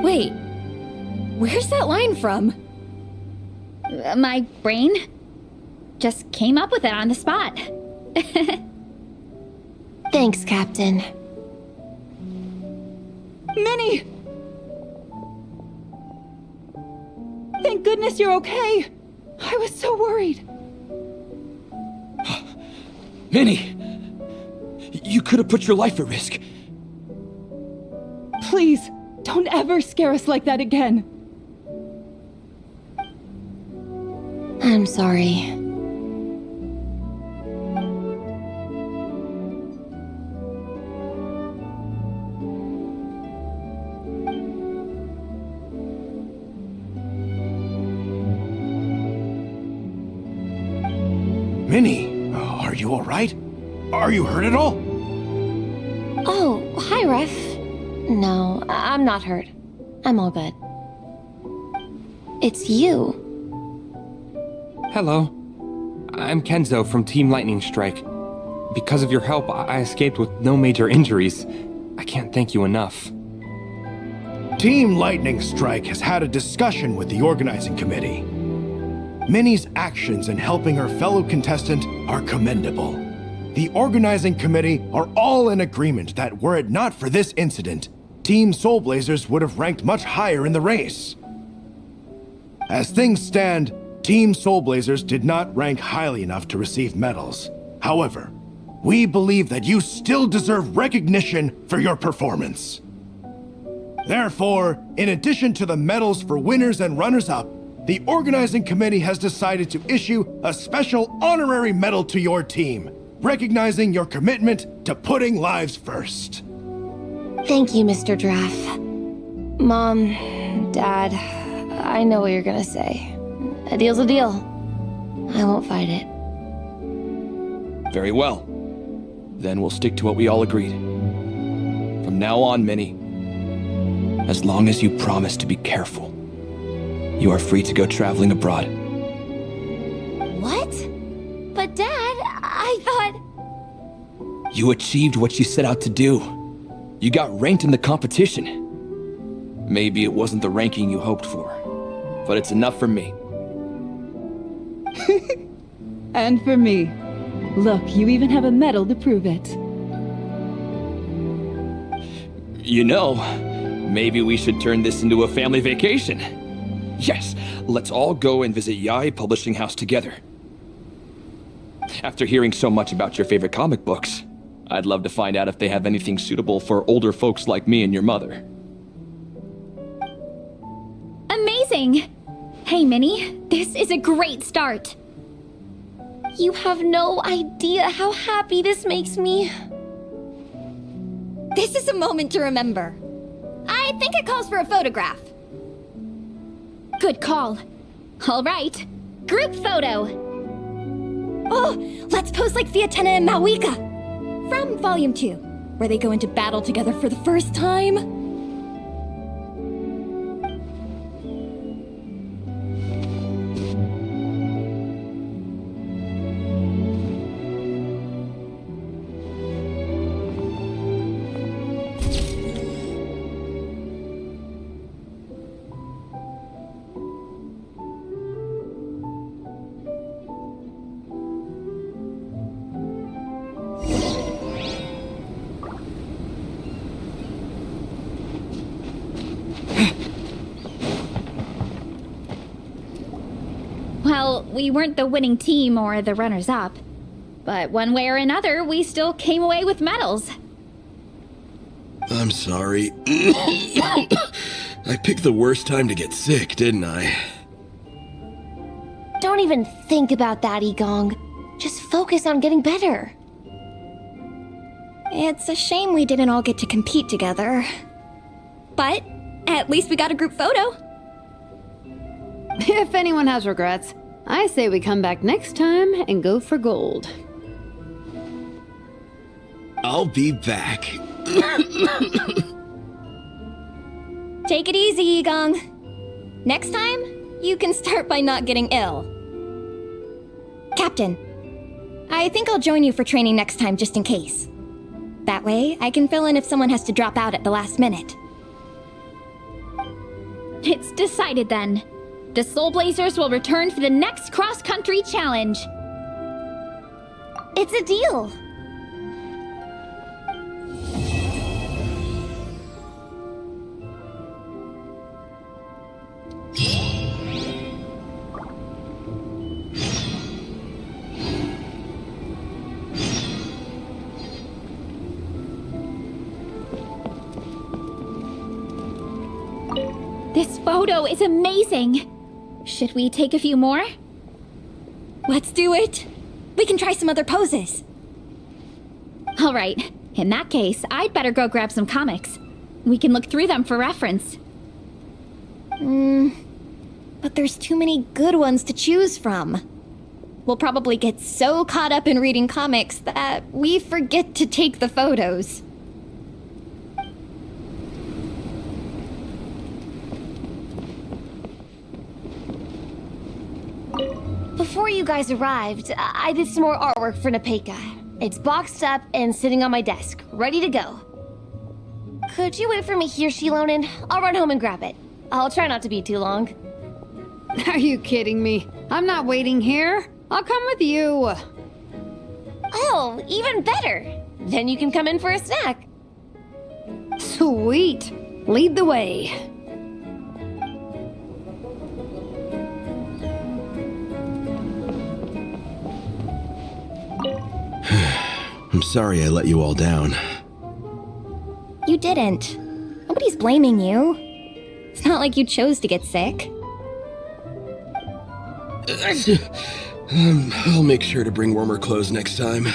Wait, where's that line from? My brain just came up with it on the spot. Thanks, Captain. Minnie! Thank goodness you're okay. I was so worried. Minnie! You could have put your life at risk. Please, don't ever scare us like that again. I'm sorry. Minnie, are you all right? Are you hurt at all? Oh, hi, Ref. No, I'm not hurt. I'm all good. It's you. Hello. I'm Kenzo from Team Lightning Strike. Because of your help, I escaped with no major injuries. I can't thank you enough. Team Lightning Strike has had a discussion with the organizing committee. Minnie's actions in helping her fellow contestant are commendable. The organizing committee are all in agreement that were it not for this incident, Team Soulblazers would have ranked much higher in the race. As things stand, Team Soulblazers did not rank highly enough to receive medals. However, we believe that you still deserve recognition for your performance. Therefore, in addition to the medals for winners and runners-up, the organizing committee has decided to issue a special honorary medal to your team, recognizing your commitment to putting lives first. Thank you, Mr. Draff. Mom, Dad, I know what you're gonna say. A deal's a deal. I won't fight it. Very well. Then we'll stick to what we all agreed. From now on, Minnie, as long as you promise to be careful, you are free to go traveling abroad. What? But Dad, I thought... You achieved what you set out to do. You got ranked in the competition. Maybe it wasn't the ranking you hoped for, but it's enough for me. And for me. Look, you even have a medal to prove it. You know, maybe we should turn this into a family vacation. Yes, let's all go and visit Yai Publishing House together. After hearing so much about your favorite comic books, I'd love to find out if they have anything suitable for older folks like me and your mother. Amazing! Hey, Minnie, this is a great start. You have no idea how happy this makes me. This is a moment to remember. I think it calls for a photograph. Good call. All right, group photo. Oh, let's pose like Fiatena and Mawika from Volume 2, where they go into battle together for the first time. Well, we weren't the winning team or the runners-up. But one way or another, we still came away with medals. I'm sorry. I picked the worst time to get sick, didn't I? Don't even think about that, Igong. Just focus on getting better. It's a shame we didn't all get to compete together. But at least we got a group photo. If anyone has regrets, I say we come back next time and go for gold. I'll be back. Take it easy, Igong. Next time, you can start by not getting ill. Captain, I think I'll join you for training next time just in case. That way, I can fill in if someone has to drop out at the last minute. It's decided then. The Soulblazers will return for the next cross-country challenge. It's a deal. This photo is amazing. Should we take a few more? Let's do it. We can try some other poses. All right. In that case, I'd better go grab some comics. We can look through them for reference. But there's too many good ones to choose from. We'll probably get so caught up in reading comics that we forget to take the photos. Before you guys arrived, I did some more artwork for Nepeka. It's boxed up and sitting on my desk, ready to go. Could you wait for me here, Shilonen? I'll run home and grab it. I'll try not to be too long. Are you kidding me? I'm not waiting here. I'll come with you. Oh, even better. Then you can come in for a snack. Sweet. Lead the way. I'm sorry I let you all down. You didn't. Nobody's blaming you. It's not like you chose to get sick. I'll make sure to bring warmer clothes next time.